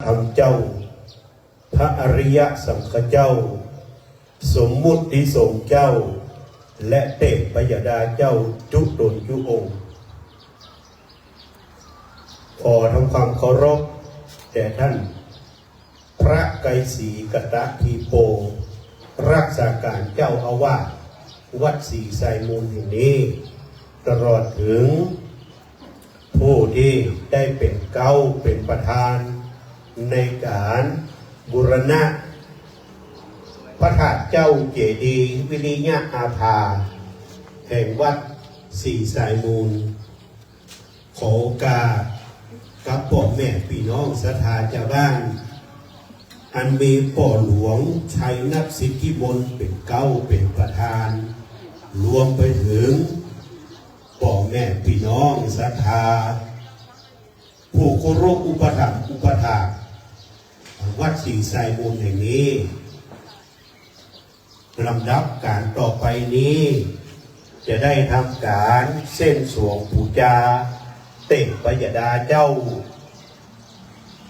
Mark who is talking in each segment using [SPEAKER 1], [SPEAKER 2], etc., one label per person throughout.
[SPEAKER 1] ธรรมเจ้าพระอริยสังฆเจ้าสมมุติสงฆ์เจ้าและเทพยดาเจ้าจุตนจุองค์ขอทำความเคารพแด่ท่านพระไกรศรีกตทีโปรักษาการเจ้าอาวาสวัดศรีไซมูลแห่งนี้ตลอดถึงผู้ที่ได้เป็นเก้าเป็นประธานในการบูรณะพระธาตุเจ้าเจดีย์วิริยะอาภาแห่งวัดศรีไซมูลขอโอกาสกับพ่อแม่พี่น้องศรัทธาชาวบ้านอันมีพ่อหลวงชัยนัทสิทธิมนเป็นเก้าเป็นประธานรวมไปถึงพ่อแม่พี่น้องศรัทธาผู้เคารพอุปถัมภ์อุปถากวัดศรีไซมูลแห่งนี้ลำดับการต่อไปนี้จะได้ทำการเส้นสวงปูจาเต่งพยดาเจ้า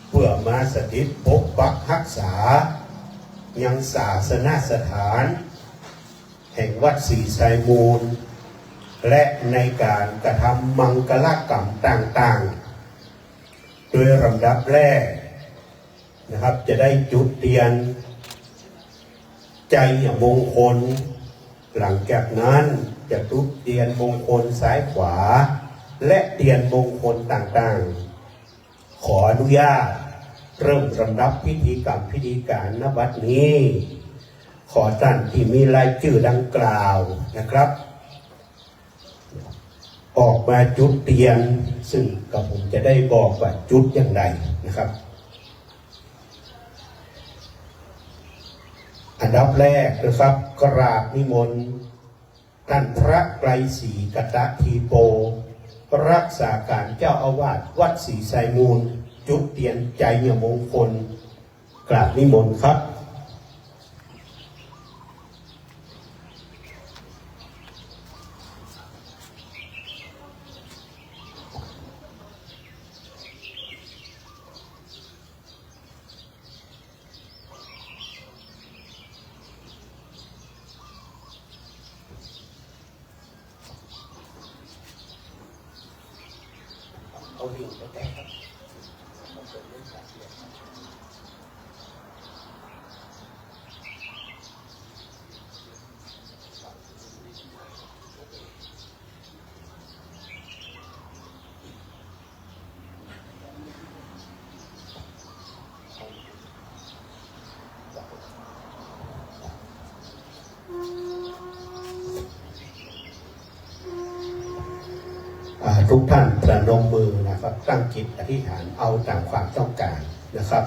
[SPEAKER 1] เพื่อมาสถิตปกปักรักษายังศาสนสถานแห่งวัดศรีไซมูลและในการกระทำมังกรกรรมต่างๆโดยลำดับแรกนะครับจะได้จุดเทียนใจมงคลหลังจากนั้นจะจุดเทียนมงคลซ้ายขวาและเทียนมงคลต่างๆขออนุญาตเริ่มลำดับพิธีกรรมพิธีการณบัดนี้ขอท่านที่มีรายชื่อดังกล่าวนะครับออกมาจุดเทียนซึ่งกับผมจะได้บอกว่าจุดอย่างไรนะครับอันดับแรกนะครับกราบนิมนต์ท่านพระไกรศรีกตทีโปรักษาการเจ้าอาวาสวัดศรีไซมูลจุดเทียนใจมงคลกราบนิมนต์ครับเอาดิ่งไปแต่ครับทุกท่านประนมมือนะครับตั้งจิตอธิษฐานเอาตามความต้องการนะครับ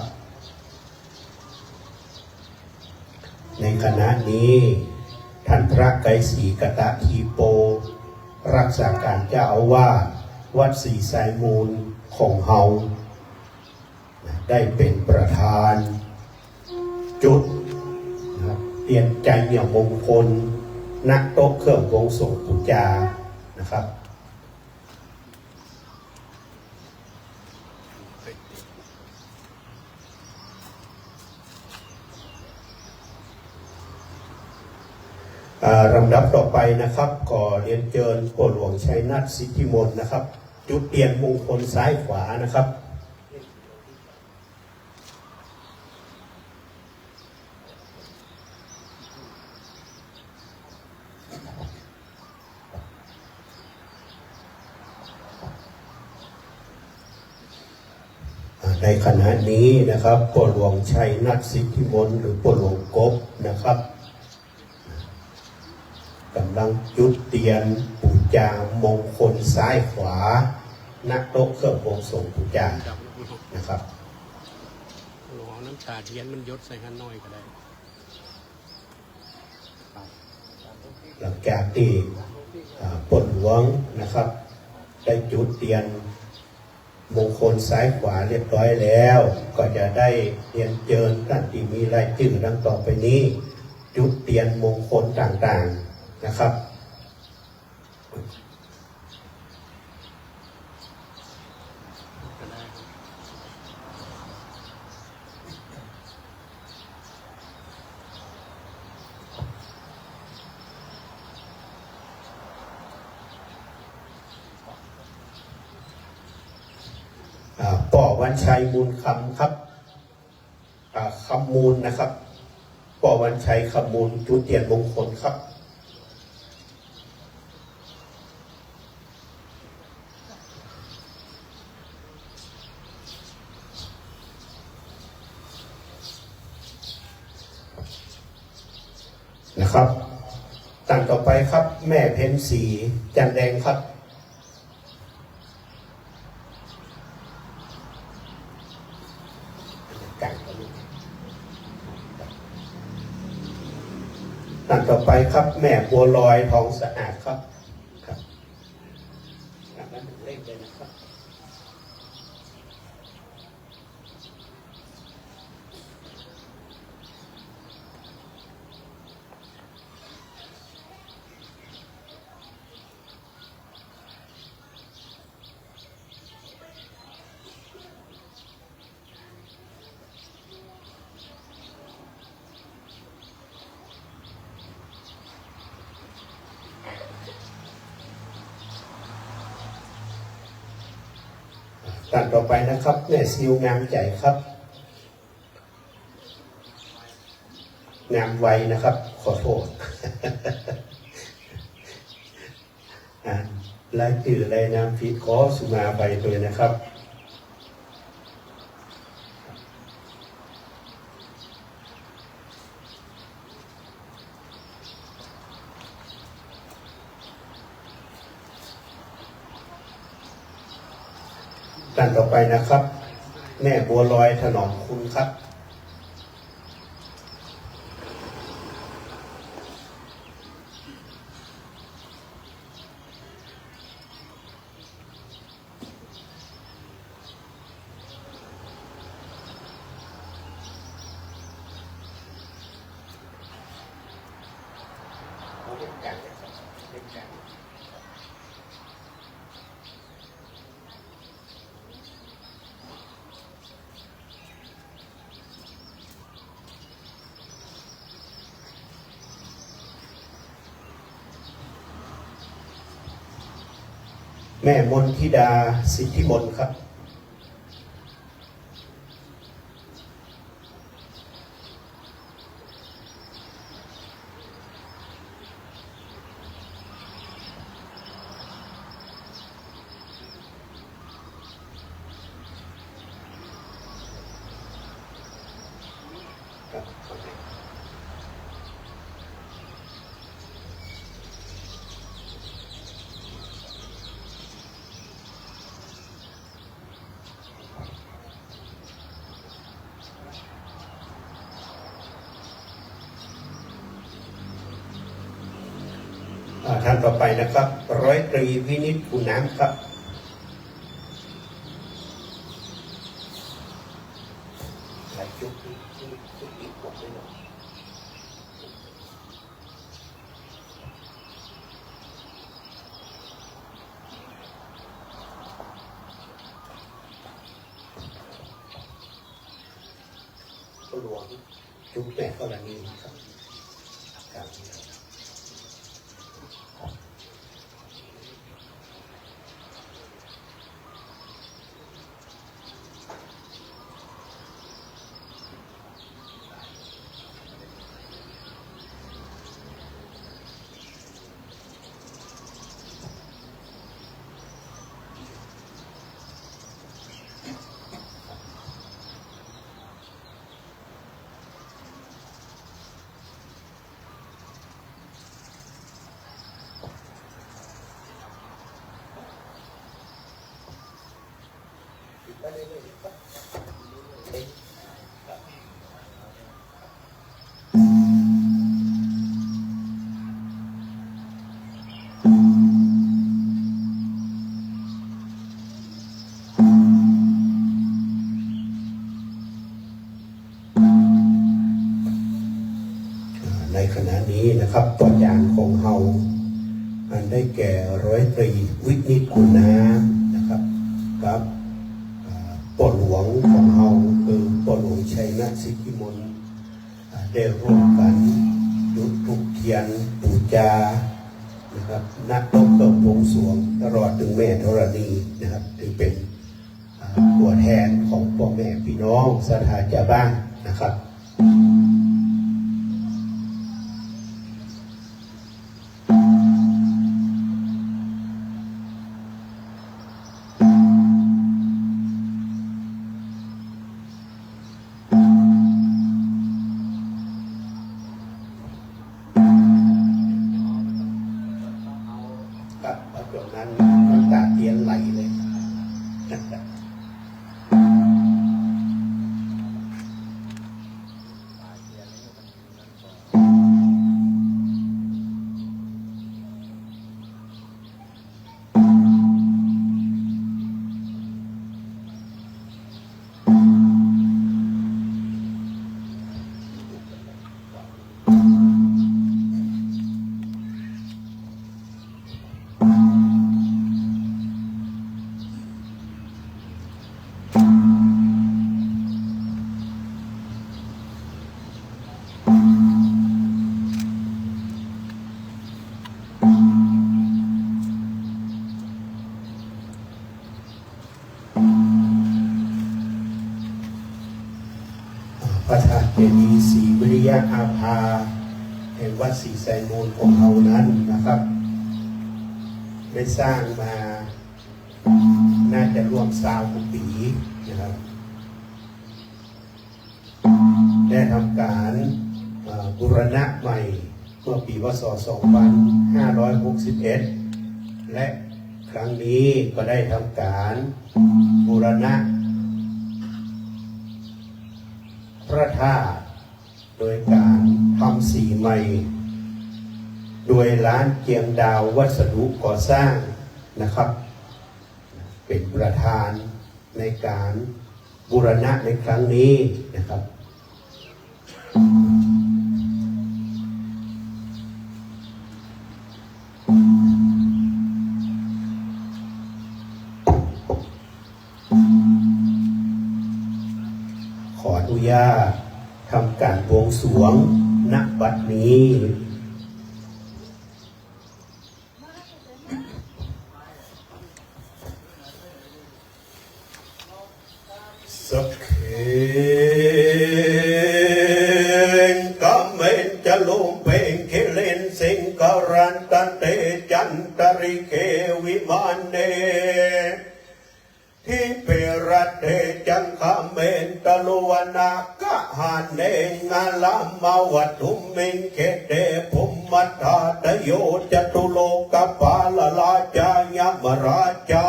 [SPEAKER 1] ในขณะนี้ท่านพระไกรศรีกตทีโปรักษาการเจ้าอาวาสวัดศรีไซมูลของเฮาได้เป็นประธานจุดเตียนใจมงคลนักโต๊ะเครื่องวงสงปูจานะครับลำดับต่อไปนะครับขอเรียนเชิญพ่อหลวงชัยนัทสิทธิมนนะครับจุดเทียนมงคลซ้ายขวานะครับในขณะนี้นะครับพ่อหลวงชัยนัทสิทธิมนหรือพ่อหลวงกบนะครับกำลังจุดเทียนปูจามงคลซ้ายขวานักโต๊ะเครื่องวงสงปูจานะครับ
[SPEAKER 2] หลวงน้ำชาเทียนมันยศใส่กันน้อยก็ได้
[SPEAKER 1] หลังจากที่ปนหลวงนะครับได้จุดเทียนมงคลซ้ายขวาเรียบร้อยแล้วก็จะได้เรียนเชิญท่านที่มีรายชื่อดังต่อไปนี้จุดเทียนมงคลต่างๆนะครับ
[SPEAKER 2] ก
[SPEAKER 1] ป่อวันชัยมูลคำครับคำมูลนะครับป่อวันชัยคำมูลจุดเทียนมงคลครับนะครับต่างต่อไปครับแม่เพ็ญศรีจันแดงครับต่างต่อไปครับแม่บัวลอยทองสะอาดครับครับจากนั้นถึงเลขเลยนะครับต่างต่อไปนะครับแม่ซิวงามใจครับงามไวนะครับขอโทษ รายชื่อรายนามผิดขอสุมาไปเลยนะครับต่างต่อไปนะครับแม่บัวลอยถนอมคุณครับแม่มนทิดาสิทธิมนครับท่านต่อไปนะครับร้อยตรีวินิจอุน้ำครับหลายจุดที่อีกบอกไม่หมดหลวงจุดแม่กรณีครับในขณะนี้นะครับตัวอย่างของเฮาอันได้แก่ร้อยตรีวินิจคุณน้ำนะครับครับป่อหลวงของเฮาคือป่อหลวงชัยนาทสิทธิมนได้ร่วมกันจุดธูปเทียนบูชานะครับนักต้มเกิดวงสรวงตลอดถึงแม่ธรณีนะครับถือเป็นตัวแท แทนของพ่อแม่พี่น้องศรัทธาชาวบ้านนะครับครับตรงนั้นน้ำตาเทียนไหลเลยพระธาตุเจดีย์ศรีวิริยะอาภาแห่งวัดศรีไซมูลของเรานั้นนะครับได้สร้างมาน่าจะรวม20 ปีนะครับได้ทำการบูรณะใหม่เมื่อปีพ.ศ. 2561และครั้งนี้ก็ได้ทำการบูรณะพระธาตุโดยการทำสีใหม่โดยร้านเกียงดาววัสดุก่อสร้างนะครับเป็นประธานในการบูรณะในครั้งนี้นะครับขออนุญาตทำการบวงสรวงณบัดนี้สักเคงกำเมนจะลงเพลงเคเลนสิงการันตันเตจันตริเควิมานเนที่เปรัตเตจังคำเมนตะลุวนากะหานเนงาลามาวัตุมิงเคเตภุมมัตถาตโยจตุโลกปาลลาจายมราชา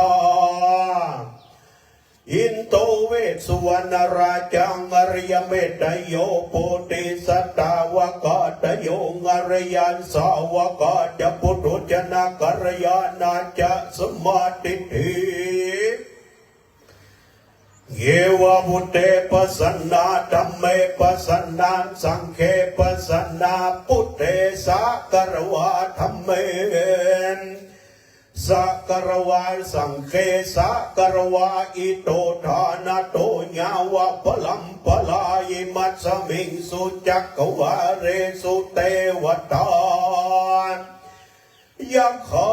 [SPEAKER 1] อินโตเวสสุวรรณราชังอริยเมตโยโพธิสัตวกาตโยอริยันสาวกาจะปุถุชนะกัลยาณาจะสมาติทิเยวะบุเตปัสสนาธัมเมปัสสนาสังฆเปปัสสนาพุทเตสักกรวาธัมเมสักกรวาสังฆสักกรวาอิโตทานาโตญาวะพลัมพลายิมัสสมิงสุจักขวาเรสุเตวตายักขา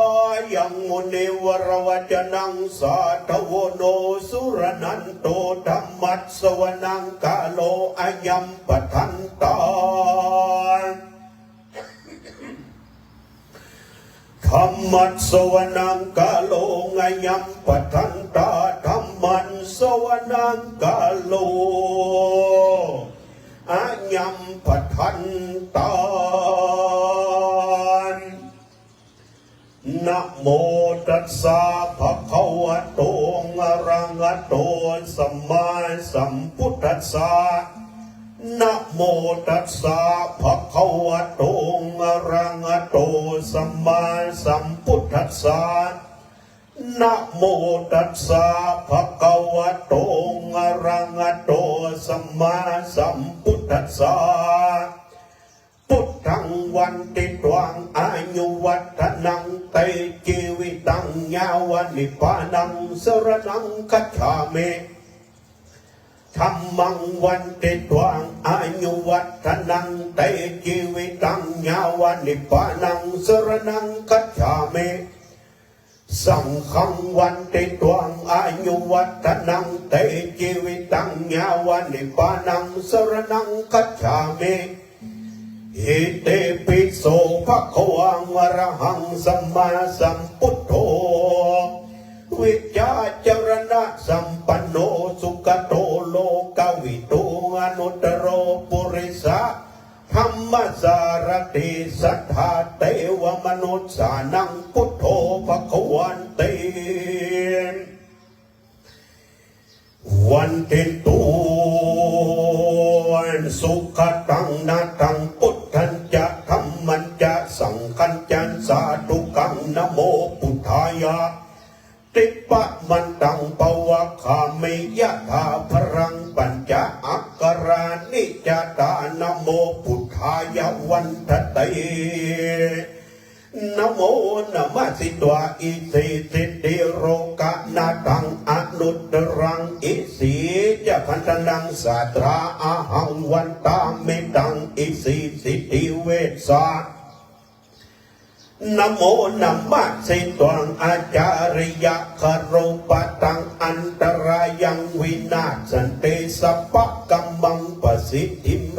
[SPEAKER 1] ยังมุนิวรวัจนังสาทโวโนสุรนันโตธรรมัสสวนังกาโลอายัมปทันตาธรรมัสสวนังกาโลอายัมปทันตาธรรมันสวนังกาโลอายัมปทันตานะโมตัสสะภะคะวะโตอะระหะโตสัมมาสัมพุทธัสสะนะโมตัสสะภะคะวะโตอะระหะโตสัมมาสัมพุทธัสสะนะโมตัสสะภะคะวะโตอะระหะโตสัมมาสัมพุทธัสสะพุทธังวันติตวังอายุวัฒนังเตชีวิตังยาวนิพพานังสรนังคัจฉามิธัมมังวันติตวังอายุวัฒนังเตชีวิตังยาวนิพพานังสรนังคัจฉามิ สังฆังวันติตวงอายุวัฒนังเตชีวิตังญาวันนิปานังสรนังคัจฉามิอิเตปิโสภะคะวังอรหังสัมมาสัมพุทโธวิจาจรณะสัมปันโนสุขโตโลกวิทูอนุตตโรปุริสะธรรมสารติสัทธาเตวมนุษสานังพุทโธภวันติวันติตุนสุขตังนาตังพุทธันจะธรรมันจะสังฆันจะสาธุกังนะโมพุทธายะติปะมันตังปวะคามิยะธาพรังปัญจอักขรานิจตานะโมพุทธายะวันทะเตนะโมนะมะสิตวะอิสิสิติโรกะนาตังอนุตตรังอิสิจะพันธนังสัตราอาหังวันตามิตังอิสิสิติเวสานะโมนะมะสิตวังอาจาริยะคารุปตังอันตรายังวินาศสันติสัพพะกัมมังปสิทธิเม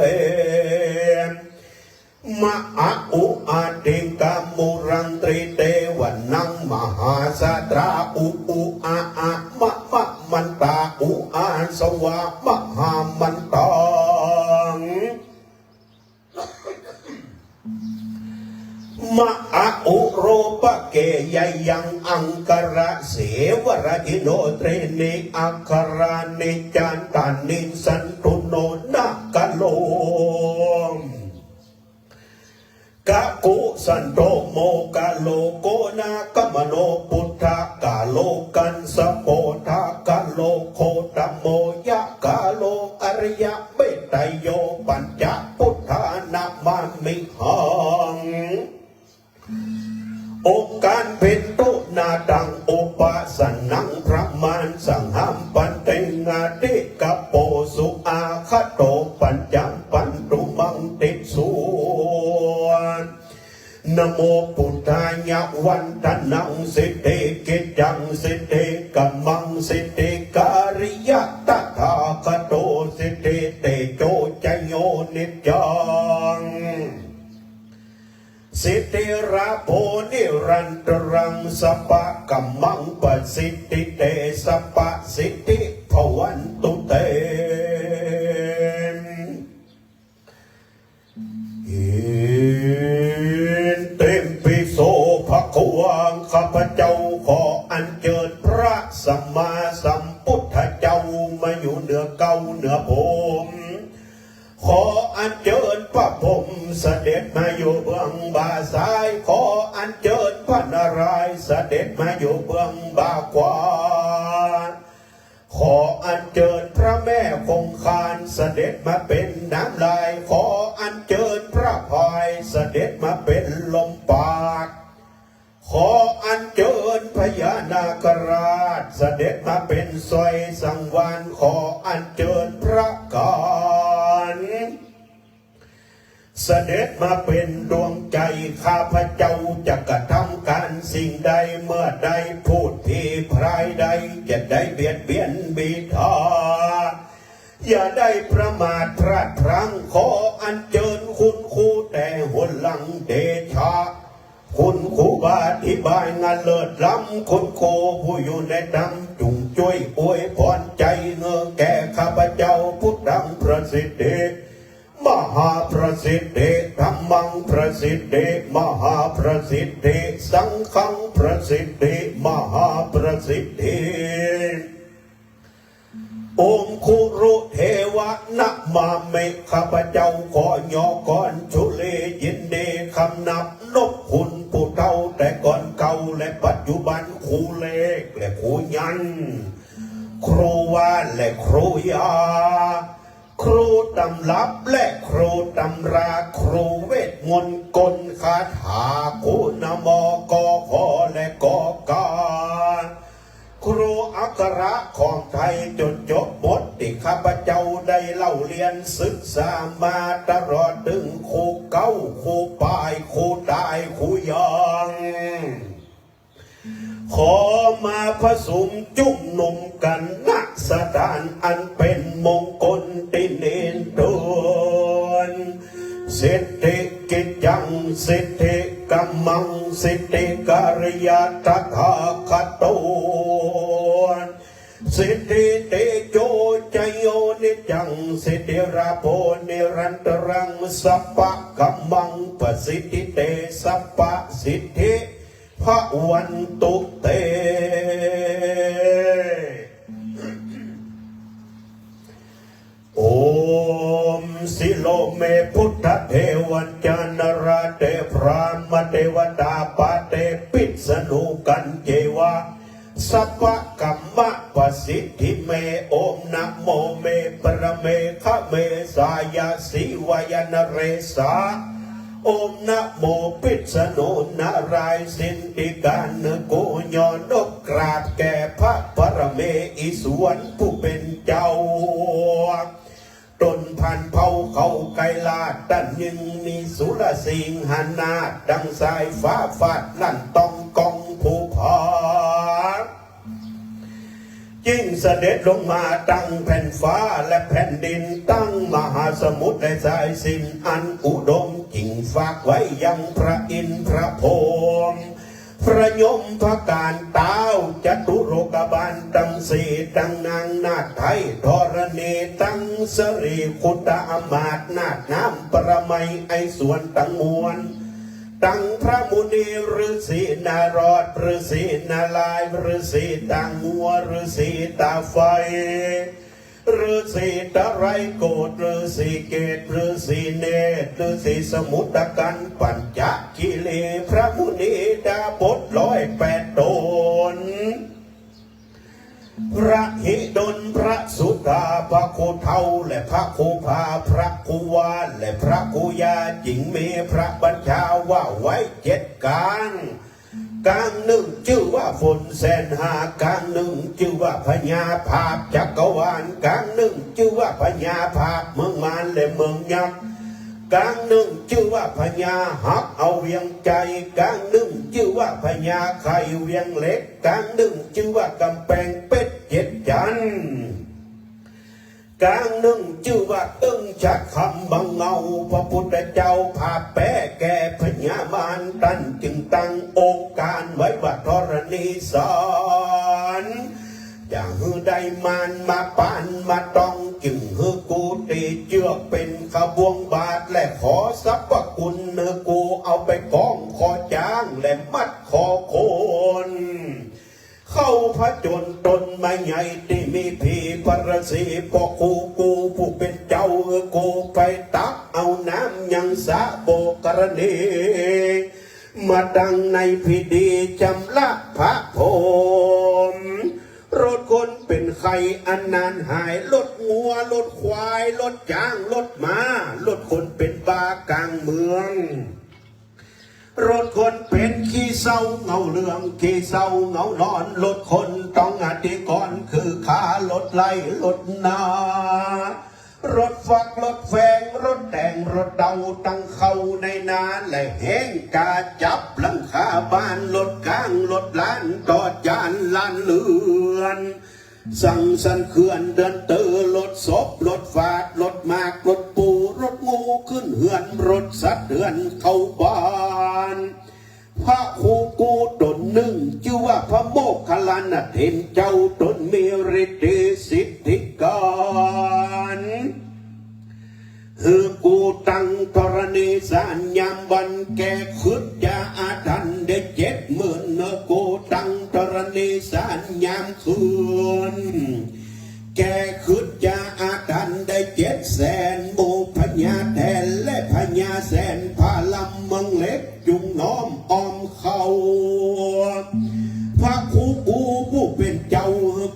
[SPEAKER 1] มะอาอุอาติกามุรังตรีเตวันนังมหาสาตราอุอาอะมะมะมันตาอุอาสวะมหามันตังมะอาอุโรปะเกยยังอังกระเสวระอิโนเตรนิอัครานิจันตานิสันตุโนนักกะโลกะกุสันโตโมกะโลโกนากะมโนพุทธกะโลกันสะโพธากะโลโคตโมยะกะโลอริยะเบตโยปัญจพุทธานามามิหังองค์การเป็นตุนาดังอุปสนังพระมานสังหัมปันเตงาติกะโปสุอาคโตปัญจปันตุมังติสุนะโมพุทธายะวันทนังสิเตกิจังสิเตกัมมังสิเตการิยะตถาคโตสิเตเตโจจโยนิจังสิทธิราโพนิรันตรังสัพพะกัมมังปสิทธิเตสัพพะสิทธิภวันตุเตเต็มปิโสภควงข้าพเจ้าขออัญเชิญพระสัมมาสัมพุทธเจ้ามาอยู่เหนือเก้าเหนือผมขออัญเชิญพระพรหมเสด็จมาอยู่เบื้องบ่าซ้ายขออัญเชิญพระนารายณ์เสด็จมาอยู่เบื้องบ่าขวาขออัญเชิญพระแม่คงคานเสด็จมาเป็นน้ำลายขออัญเชิญพระพายเสด็จมาเป็นลมปากขออัญเชิญพญานาคราชเสด็จมาเป็นสอยสังวานขออัญเชิญพระการเสด็จมาเป็นดวงใจข้าพเจ้าจะกระทำการสิ่งใดเมื่อใดพูดที่พรายใดจะได้เบียดเบียนบิดาอย่าได้ประมาทพลาดพลั้งขออัญเชิญคุณครูแต่หนหลังเดชะคุณครูบาอธิบายงานเลิศล้ำคุณโคผู้อยู่ในดำจุงช่วยอวยพรใจเงือแก่ข้าพเจ้าพุทธังประสิทธิมหาประสิทธิธรรมังประสิทธิมหาประสิทธิสังฆังประสิทธิมหาประสิทธิองค์คุรุเทวะนะมาเมข้าพเจ้าขอยอก่อนชุเลยินดีคำนับนบคุณผู้เท่าแต่ก่อนเก่าและปัจจุบันครูเล็กและครูยันครูวานและครูยาครูตำรับและครูตำราครูเวทมนต์กลคาถาคุณมกขและกกาครูอักขระของไทยจนจบบทที่ข้าพเจ้าได้เล่าเรียนศึกษามาตลอดถึงครูเก้าครูปลายครูตายครูยองข ขอมาผสมจุ่มนุมกันณสถานอันเป็นมงคลติเนนตนเศรษฐกิจจังเศรษฐกัมมังเศรษฐการยาตถาคตโตสิทธิเตโจจโยนิจังสิทธิราโพนิรันตรังสัพพะกัมมังปสิทธิเตสัพพะสิทธิพระวันตุเตโอมสิโลเมพุทธเทวันจานราเตพรามเทวดาปาเตปิสนุกันเจวะสัพพะกัมมะปสิทธิเมโอมนะโมเมปรเมฆะเมสายาสีวายนเรสาโอมนะโมปิสนุนารายสินติการโกยอนกกราบแก่พระปรเมอิสวนผู้เป็นเจ้าตนพันเผาเขาไกลาดดันยังมีสุรสิงหานาดังสายฟ้าฟาดลั่นตองกองผู้พายิ่งเสด็จลงมาตั้งแผ่นฟ้าและแผ่นดินตั้งมหาสมุทรและสายสินอันอุดมจิงฝากไว้ยังพระอินทร์พระพรหมพระยมพระการเต้าจตุโรกบาลตังสีตังนางนาถไทยธรณีตังสรีคุตอมาตนาถน้ำประไมไอสวนตังมวลตังพระมุนีฤาษีนารอดฤาษีนาลายฤาษีตางัวฤาษีตาไฟฤาษีตะไรโกดฤาษีเกตฤาษีเนตรฤาษีสมุทรกันปัญจกิเลพระมุนีดาบท108 ตนพระหิดลพระสุดาพระโคเทาและพระโคพาพระโควานและพระโคยาจิงเมพระบัญชาว่าไว้7 กลางหนึ่งชื่อว่าฝนแสนหากลางหนึ่งชื่อว่าพญาภาพจักรวาลกลางหนึ่งชื่อว่าพญาภาพเมืองมารและเมืองยักษ์กลางหนึ่งชื่อว่าพญาหักเอาเวียงใจกลางหนึ่งชื่อว่าพญาไข่เวียงเล็กกลางหนึ่งชื่อว่ากำแพงเป็ด7 จันทร์กลางหนึ่งชื่อว่าตึงชักคำบังเงาพระพุทธเจ้าพาแป้แก่พญามารตันจึงตั้งองค์การไว้ว่าธรณีสอนอย่างฮือได้มานมาปานมาต้องจึงฮือกูตีเจือกเป็นขบวงบาทและขอทรัพย์ว่าคุณเนื้อกูเอาไปกองขอจ้างและมัดคอโคนเข้าพระจนตนไม่ใหญ่ที่มีผีปรสีปอกูผู้เป็นเจ้ากูไปตักเอาน้ำยังสะโบกรณีมาดังในพิธีจำละพระพรหมรถคนเป็นไข่อันนานหายรถงัวรถควายรถจ้างรถม้ารถคนเป็นบ้ากลางเมืองรถคนเป็นขี้เศร้าเงาเหลืองขี้เศร้าเงานอนรถคนต้องอธิกรคือขารถไล่รถนารถฝักรถแฟงรถแต่งรถเดาตั้งเข้าในนาและแห้งกาจับหลังคาบ้านรถกลางรถล้านตอดยานลานเลือนสั่งสันเขื่อนเดินเตอรถศพรถฟาดรถมากรถปูรถงูขึ้นเหือนรถสัตว์เหือนเข้าบ้านพระครูกูตนหนึ่งชื่อว่าพระโมคคัลลานะเห็นเจ้าตนมีฤทธิ์สิทธิการคือกูตั้งธรณีสารยามวันแก่ขึ้นยาอาทันได้70,000เนกูตั้งธรณีสารยามคืนแก่ขึ้นยาอาทันได้700,000หมู่พญาแทนและพญาแสนพาลำเมืองเล็กจุงน้อมอ้อมเขาพระครูกูผู้เป็นเจ้า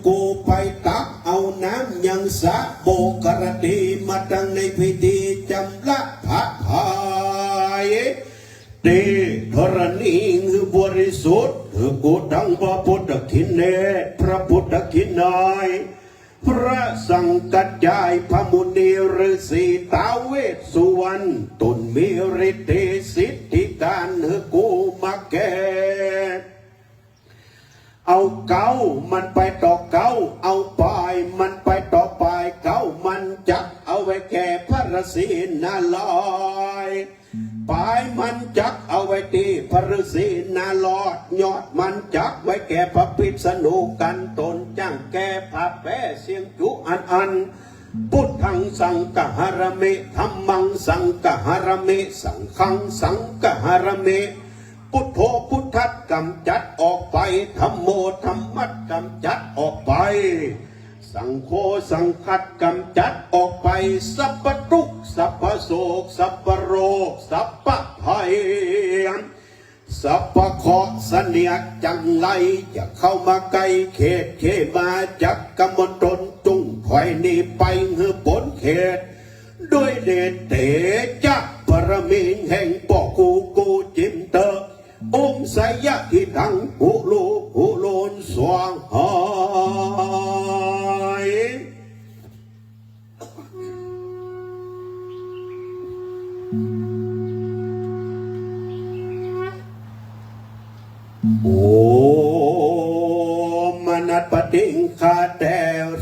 [SPEAKER 1] กูไปตักเอาน้ำยังสะโบกระดีมาดังในพิธีจำละพระพายตีธรณีคือบริสุทธิ์คือกูดังพระพุทธคินเนพระพุทธคินนายพระสังกัจจายพระมุนีฤาษีท้าวเวสสุวรรณตนมีฤทธิ์สิทธิการคือกูมาแก่ เก้ามันไปต่อเก้าเอาปลายมันไปต่อปลายเก้ามันจักเอาไว้แก่พระฤาษีนาลอยปลายมันจักเอาไว้ตีพระฤาษีนาลอดยอดมันจักไว้แก่พระพิษณุกันตนจ้างแก่พระแป้เสียงจุอันพุทธังสังฆหรเมธัมมังสังฆหรเมสังฆังสังฆหรเมพุทโธพุทธัดกำจัดออกไปธัมโมธัมมัดกำจัดออกไปสังโฆสังฆัดกำจัดออกไปสัพพทุกข์สัพพโศกสัพพโรคสัพพภัยสัพพเคราะห์เสนียดจังไรจะเข้ามาไกลเขตเขมาจักกมลตนจุงถอยนี่ไปหือผลเขตด้วยเดชเตจักปรมิงแห่งป่อกูจิมเตอองค์สยะที่ดังหูโลนสว่างหายโอมนัสปฏิงคาแต่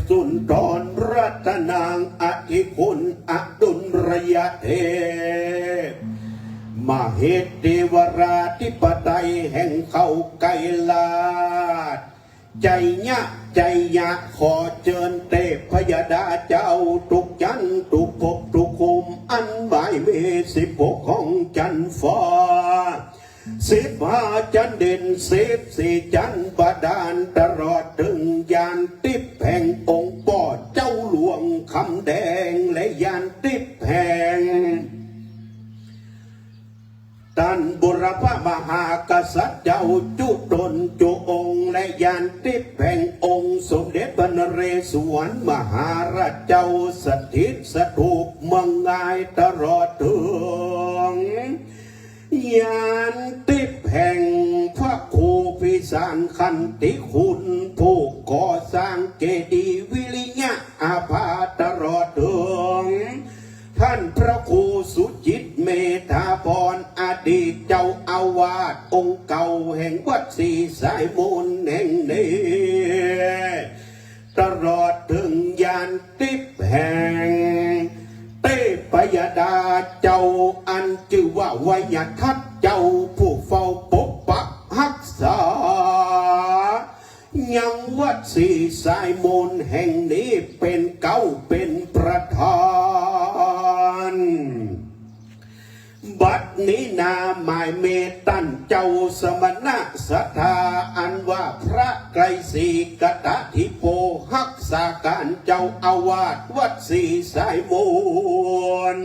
[SPEAKER 1] สุนทรรัตนางอธิคุณอดุลระยะเทพมเหตเทวราธิปไตยแห่งเขาไกลาดใจยะขอเชิญเทพพยดาเจ้าทุกจันทุกภพทุกภูมิอันหมายเม16ของจันฟ้า15จันเด่น14จันบาดาลตลอดถึงยานติบแห่งองค์ป่อเจ้าหลวงคำแดงและยานติบแห่งท่านบุรพมหากษัตริย์เจ้าจุดลจุองค์และยานติบแห่งองค์สมเด็จพระนเรศวรมหาราชเจ้าสถิตสถูปเมืองงายตลอดถึงยานติบแห่งพระครูพิสารขันติคุณผู้ก่อสร้างเจดีย์วิริยะอาภาตลอดถึงท่านพระครูสุจิตเมธาพรอดีตเจ้าอาวาสองค์เก่าแห่งวัดศรีสายมูลแห่งนี้ตลอดถึงยานติบแห่งเทพยดาเจ้าอันชื่อว่าวยทัตเจ้าผู้เฝ้าปกปักรักษายังวัดศรีสายมูลแห่งนี้เป็นเก้าเป็นประธานบัดนี้นาหมายเมตันเจ้าสมณะสัทธาอันว่าพระไกรศรีกตถิโปรักษาการเจ้าอาวาสวัดศรีสายมูล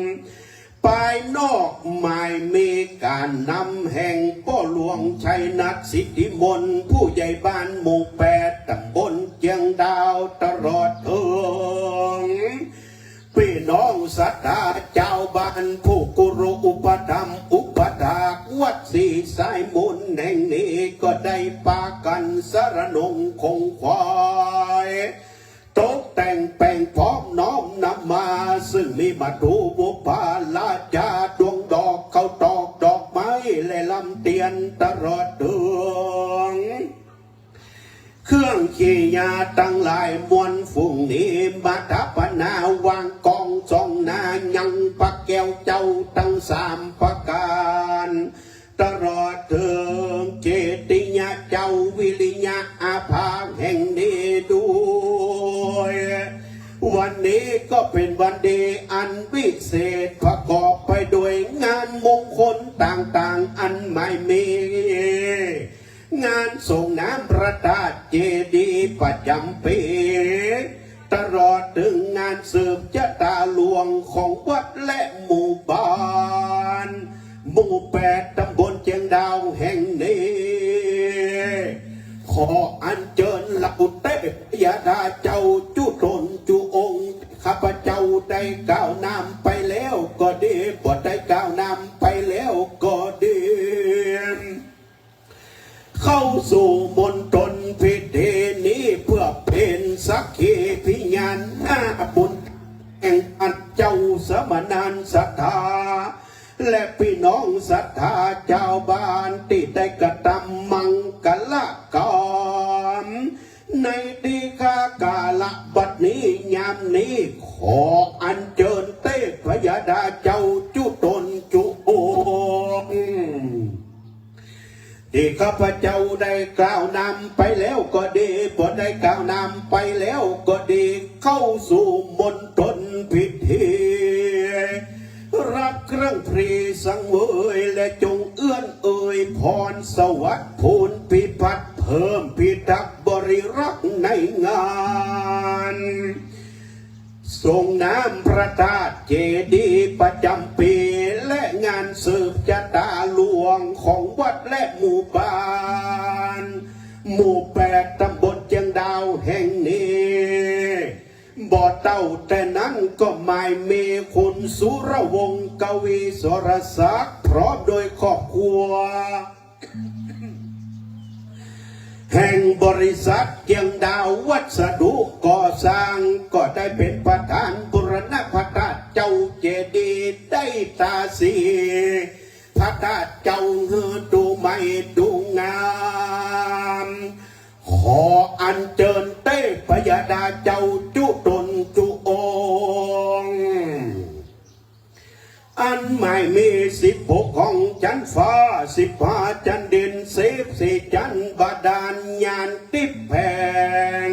[SPEAKER 1] ภายนอกหมายมีการนำแห่งพ่อหลวงชัยนัทสิทธิมนผู้ใหญ่บ้านหมู่8ตำบลเจียงดาวตลอดถึงพี่น้องศรัทธาเจ้าบ้านผู้กุรุอุปธรรมอุปถากวัดศรีสายมูลแห่งนี้ก็ได้ปากันสรนงคงควายตกแต่งแปลงพร้อมน้อมนำมาซึ่งมีมาดูบุพาลาจาดวงดอกเขาตอกดอกไม้และลำเตียนตลอดเดืองเครื่องขี้ยาตั้งหลายมวลฝุ่งนี้มาทัพนาวางกองจองนายังปะแก้วเจ้าตั้ง3ประการตลอดถึงเจติยาเจ้าวิริยะอาภาแห่งนี้ด้วยวันนี้ก็เป็นวันดีอันวิเศษประกอบไปด้วยงานมงคลต่างๆอันไม่มีงานส่งน้ำพระธาตุเจดีย์ประจำปีตลอดถึงงานสืบชะตาหลวงของวัดและหมู่บ้านหมู่8ตำบลเจียงดาวแห่งนี้ขออัญเชิญเหล่าเทพยดาเจ้าจุตนจุองค์ข้าพเจ้าได้ก้าวนำไปแล้วก็ดีบ่ได้ก้าวนำไปแล้วก็ดีเข้าสู่มณฑลพิธีนี้เพื่อเป็นสักขีพยานบุญแห่งอันเจ้าสมณันศรัทธาและพี่น้องศรัทธาเจ้าบ้านที่ได้กระทำมังกรกรรม ในดีกากาละบัดนี้ยามนี้ขออัญเชิญเทพยดาเจ้าจุตนจุโองที่ข้าพเจ้าได้กล่าวนำไปแล้วก็ดีบ่ได้กล่าวนำไปแล้วก็ดีเข้าสู่มณฑลพิธีรับเครื่องพรีสังเวยและจงเอื้อนเอ่ยพรสวัสดิ์พูนพิพัฒน์เพิ่มพิทักษ์บริรักษ์ในงานทรงน้ำพระธาตุเจดีย์ประจำปีและงานสืบชะตาหลวงของวัดและหมู่บ้านหมู่8 ตำบลเจียงดาวแห่งนี้บ่อเต้าแต่นั้นก็ไม่มีคุณสุรวงศ์กวีสรศักดิ์พร้อมโดยครอบครัวแห่งบริษัทเจียงดาววัสดุก่อสร้างก็ได้เป็นประธานบูรณะพระธาตุเจ้าเจดีย์ได้ตาสีพระธาตุเจ้าดูไม่ดูงามขออัญเชิญเทพยดาเจ้าจุตนจุองอันไม่มี16ของจันฟ้า15จันดิน14จันบาดาลญาณทิพย์แผง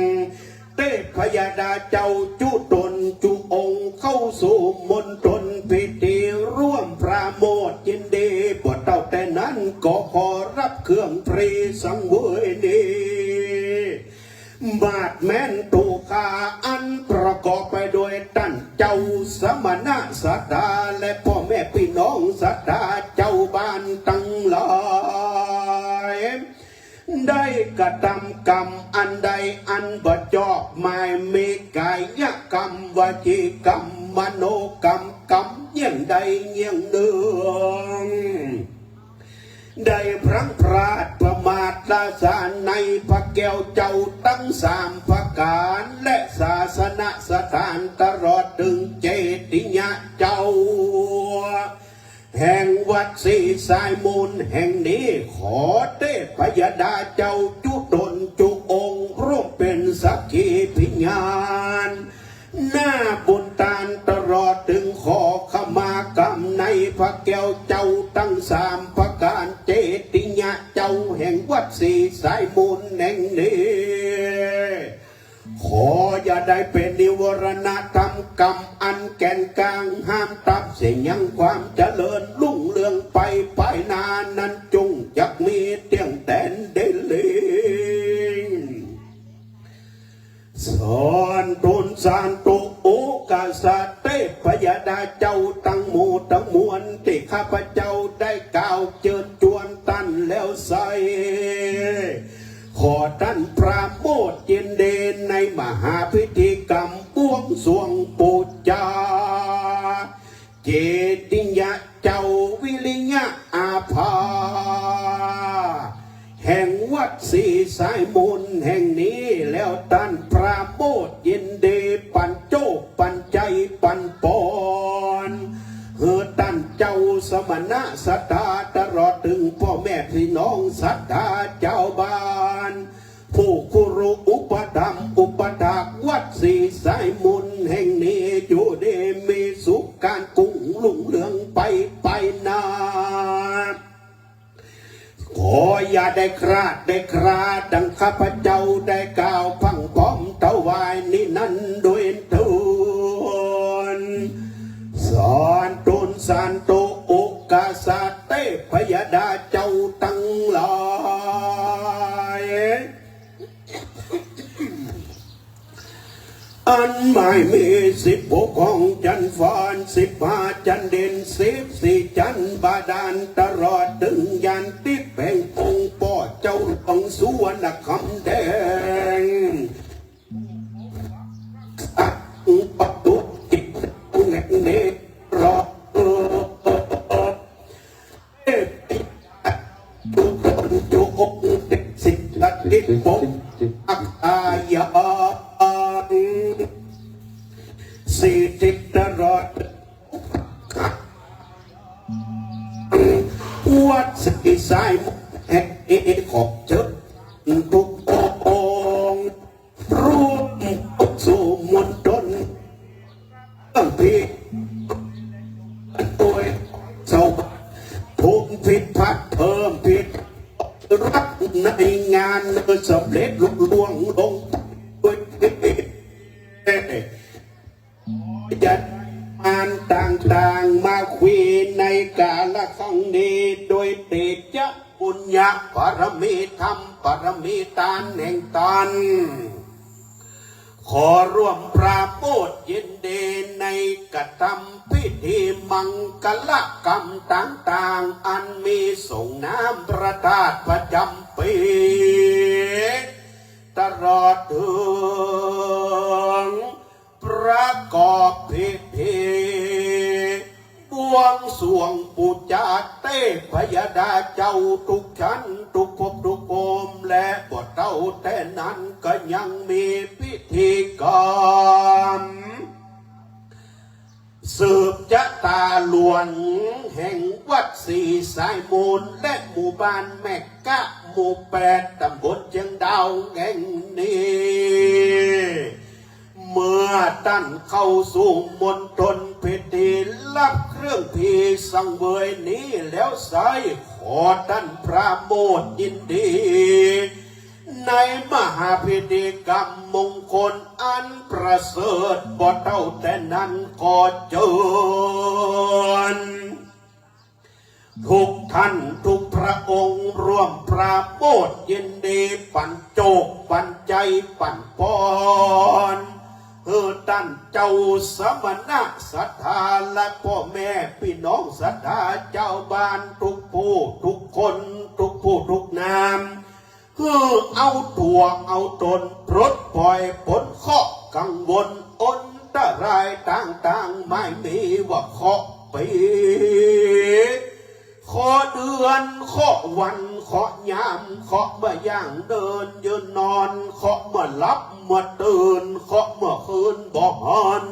[SPEAKER 1] เทพยดาเจ้าจุตนจุองเข้าสู่มณฑลพิธีร่วมพระโมทยินดีบ่เต้าแต่นั้นก็ขอรับเครื่องพรีสังเวยนี้บาดแม่นตูคาอันประกอบไปโดยท่านเจ้าสมณะสัตตาและพ่อแม่พี่น้องสัตตาเจ้าบ้านตั้งหลายได้กระทำกรรมอันใดอันบ่ชอบไม่มีกายกรรมวจีกรรมมโนกรรมกรรมเยี่ยงใดเยี่ยงหนึ่งได้พลั้งพลาดประมาทลาสาในพระแก้วเจ้าตั้ง3 ประการและศาสนสถานตลอดถึงเจติยะเจ้าแห่งวัดศรีสายมูลแห่งนี้ขอเทพยดาเจ้าจุตนจุองร่วมเป็นสักขีพยานหน้าบุญตานตลอดถึงขอขมากรรมในพระแก้วเจ้าตั้ง3 ประการเจติยะเจ้าแห่งวัดศรีสายมูลแห่งนี้ขออย่าได้เป็นนิวรณธรรมกรรมอันแก่นกลางห้ามตับเสียยังความเจริญรุ่งเรืองไปภายนานนั้นจงจักมีเตียงแตนเดลิงสอนตุนสานตุโอกาสเทพยดาเจ้าตั้งหมู่ตั้งมวลที่ข้าพเจ้าได้กล่าวเชิญชวนท่านแล้วใส่ขอท่านพระโมทยินดีในมหาพิธีกรรมบวงสรวงปูจาเจติยะเจ้าวิริยะอาภาแห่งวัดศรีสายมูลแห่งนี้แล้วท่านพระโมทยินดีปันโจกปันใจปันปอนท่านเจ้าสมณะสัตตาตลอดถึงพ่อแม่พี่น้องสัตตาเจ้าบ้านผู้คุรุอุปถัมภ์อุปถากวัดศรีสายมูลแห่งนี้อยู่ดีมีสุขการกุ้งลุ่งเรืองไปนาขออย่าได้คราดดังข้าพเจ้าได้กล่าวพังพร้อมถวายนี้นั้นโดยทุนสอนตุนสานโตโอกาสเทพยดาเจ้าตั้งหลายอันไม่มี16ของจันฟาน15จันเด่น14จันบาดาลตลอดถึงยันทิพย์แห่งองค์พ่อเจ้าของสุวรรณคำแดงปัตุจิตแห่งเนรจุองเด็กสิทธิ์ดิบปกอักอายาสิทธิ์ตลอดวัดศรีสายแห่งนี้ขอบเชิญทุกองค์ ต่างๆมาคุยในกาลครั้งนี้โดยเตจะปุญญาปรมีธรรมปรมีตานแห่งตนขอร่วมปราโมทย์ยินดีในกระทำพิธีมังกรกรรมต่างๆอันมีส่งน้ำพระธาตุประจำปีตลอดถึงประกอบพิธีบวงสรวงปูจาเทพยดาเจ้าทุกชั้นทุกภพทุกภูมิและบ่เท่าแต่นั้นก็ยังมีพิธีกรรมสืบชะตาหลวงแห่งวัดศรีสายมูลและหมู่บ้านแมกกะหมู่8ตำบลเชียงดาวแห่งนี้เมื่อท่านเข้าสู่มณฑลพิธีรับเครื่องพีสังเวยนี้แล้วไซขอท่านพระโมทย์ยินดีในมหาพิธีกรรมมงคลอันประเสริฐบ่เท่าแต่นั้นก็เจิญทุกท่านทุกพระองค์ร่วมพระโมทย์ยินดีปั่นโจกปั่นใจปั่นปอนท่านเจ้าสมณะศรัทธาและพ่อแม่พี่น้องศรัทธาเจ้าบ้านทุกผู้ทุกคนทุกผู้ทุกนามเอาตัวเอาตนปลดปล่อยผลเคราะห์กังวลอนตรายต่างๆไม่มีว่าเคราะห์ปีขอเดือนขอวันขอยามขอเมื่อย่างเดินยืนนอนขอเมื่อลับเมื่อตื่นขอเมื่อคืนบ่หัน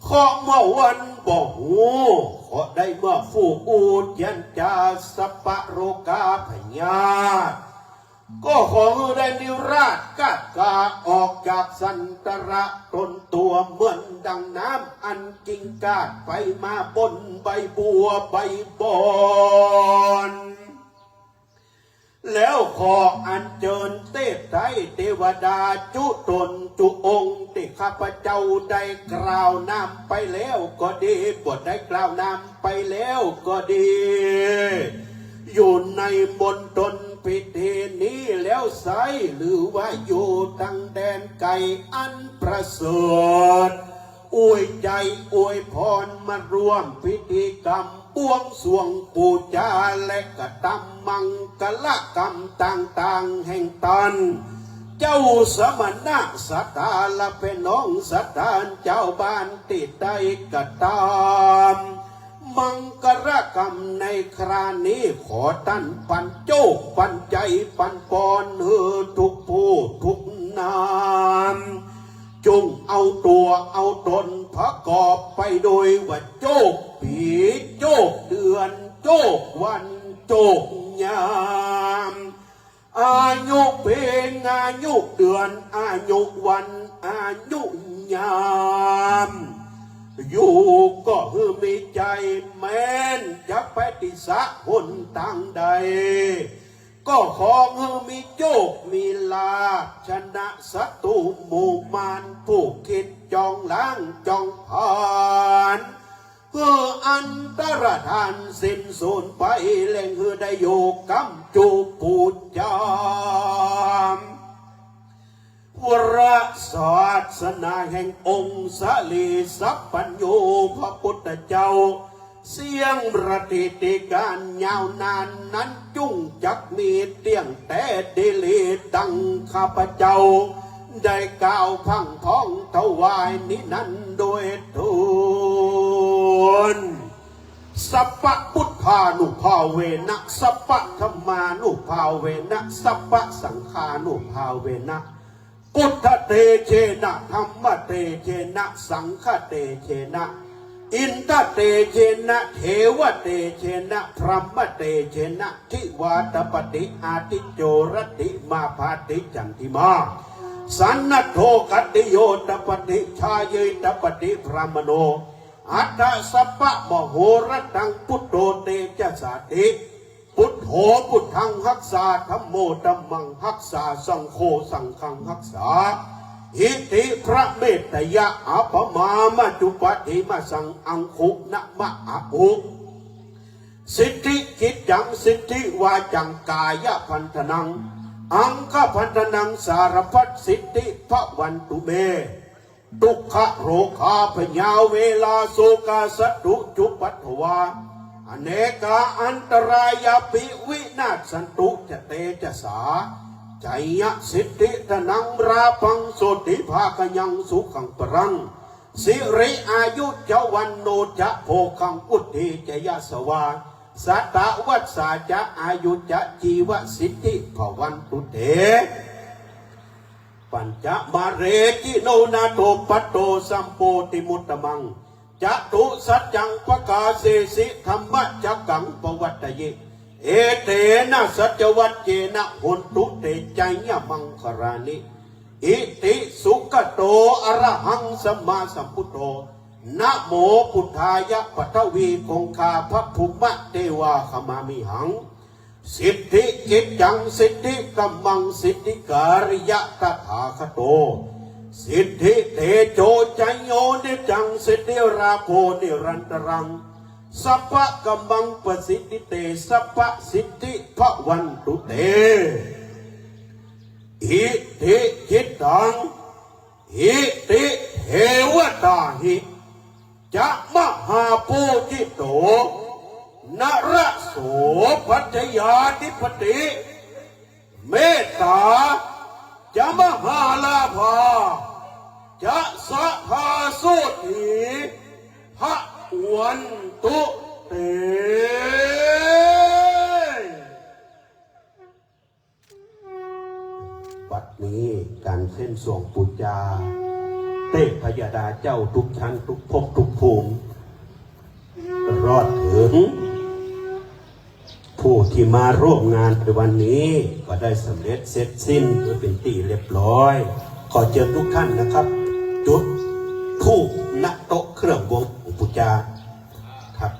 [SPEAKER 1] ขอเมื่อวันบ่หูขอได้เมื่อฟูกอูดยันจาสัปปะโรกาพญาก็ขอได้นิราชกาดกาออกจากสันตระตนตัวเหมือนดังน้ำอันกิ่งกาดไปมาบนใบบัวใบบอนแล้วขออัญเชิญเทพไทยเทวดาจุตนจุองค์ที่ข้าพเจ้าได้กล่าวนำไปแล้วก็ดีบ่ได้กล่าวนำไปแล้วก็ดีอยู่ในมณฑลพิธีนี้แล้วไซหรือว่าอยู่ทางแดนไกลอันประเสริฐอวยใจอวยพรมาร่วมพิธีกรรมบวงสรวงปูจาและกระทำมังกรกรรมต่างๆแห่งตนเจ้าสมณะสัตตาละเป็นน้องสัตตานเจ้าบ้านติดได้กระทำมังกรกรรมในครานี้ขอท่านปันโจกปันใจปันปอนทุกผู้ทุกนามจงเอาตัวเอาตนประกอบไปโดยว่าโจกปีโจกเดือนโจกวันโจกยามอายุเป็นอายุเดือนอายุวันอายุยามอยู่ก็มีใจแม้นจะไปติสะหนทางใดก็ขอมีโชคมีลาภชนะศัตรูหมู่มารผู้คิดจองล้างจองผ่านเพื่ออันตรธานสิ้นสูญไปแหล่งได้โยกำจูปูจามวรศาสนาแห่งองค์สาลีสัพพัญโยพระพุทธเจ้าเสียงประติติการยาวนานนั้นจุ้งจักมีเตียงแต่ดิลีดังข้าพเจ้าได้กล่าวพังพ้องถวายนี้นั้นโดยทูลสัพพะพุทธานุภาเวนะสัพพะธรรมานุภาเวนะสัพพะสังฆานุภาเวนะพุทธเตเชนะธรรมเตเชนะสังฆเตเชนะอินทเตเชนะเทวเตเชนะพรหมเตเชนะทิวาตปฏิอาติโจรติมาภาติจันติมาสันนโทกติโยตปฏิชายเยตปฏิพรหมโนอัตถสัพพะมโหรตังพุทโธเตจะสาติพุทโธพุทธังรักษาธัมโมธัมมังรักษาสังโฆสังฆังรักษา อิติพระเมตตยะอัปมามาจุปฏิมาสังอังคุนะมะอะอุสิทธิจิตจังสิทธิวาจังกายพันธนังอังคพันธนังสารพัดสิทธิพระวันตุเมทุกขโรคาพยาเวลาโสกาสตุจุปัตถวาอเนกาอันตรายาปิวินาศสันตุจะเตจะสาใจยสิทธิธนังราพังโสติภาคยังสุขังปรังสิริอายุเจวันโนจะโภคังอุติจยสวาสัตตวัสสาจะอายุจะจีวสิทธิภวันตุเตปัญจมาเรจิโนนาโตปัตโตสัมโพติมุตตมังจะตุสัจจังปกาเสสิธรรมะจักกังปวัตตเยเอเตนะสัจวัจเจนะหนตุเตจัยมังครานิอิติสุขโตอรหังสัมมาสัมพุทโธนะโมพุทธายะปัทวีคงคาพระภูมิเทวาขมามิหังสิทธิกิจจังสิทธิกัมมังสิทธิการิยะตถาคโตสิทธิเตโจจัยโยนิจังสิทธิราโภนิรันตรังสัพพะกัมมังปสิทธิเตสัพพะสิทธิพระวันตุเตอิติจิตตังอิติเทวตาหิจะมหาปูจิโตนรโสปัจจยาธิปติเมตตาจะมหาลาภาจะสะพาสุติพระวันตุเตวัดนี้การเส้นสวงปูจาเทพพยดาเจ้าทุกชั้นทุกภพทุกภูมิรอดถึงผู้ที่มาร่วมงานในวันนี้ก็ได้สำเร็จเสร็จสิ้นเพื่อเป็นที่เรียบร้อยขอเชิญทุกท่านนะครับจุดธูปณโต๊ะเครื่องวงปูจาครับ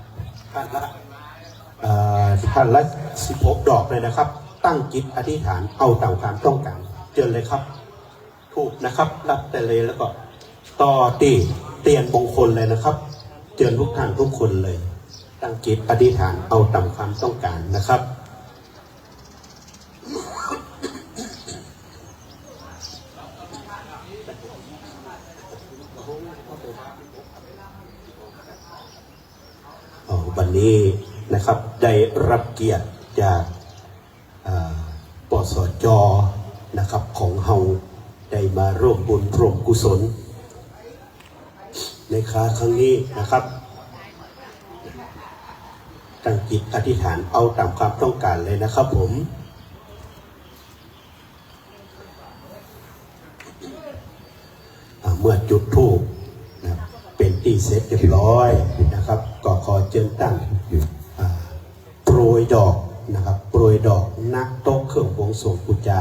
[SPEAKER 1] ท่านละ16 ดอกเลยนะครับตั้งจิตอธิษฐานเอาตามความต้องการเชิญเลยครับทูปนะครับรับแต่เลยแล้วก็ต่อตีเตียนมงคลเลยนะครับเชิญทุกท่านทุกคนเลยตั้งจิตอธิษฐานเอาตามความต้องการนะครับวันนี้นะครับได้รับเกียรติจากปสจ.นะครับของเฮาได้มาร่วมบุญร่วมกุศลในครั้งนี้นะครับตั้งจิตอธิษฐานเอาตามความต้องการเลยนะครับผมเมื่อจุดธูปนะเป็นที่เสร็จเรียบร้อยนะครับก็ขอเชิญตั้งโปรยดอกนะครับโปรยดอกนักโต๊ะเครื่องบวงสรวงปูจา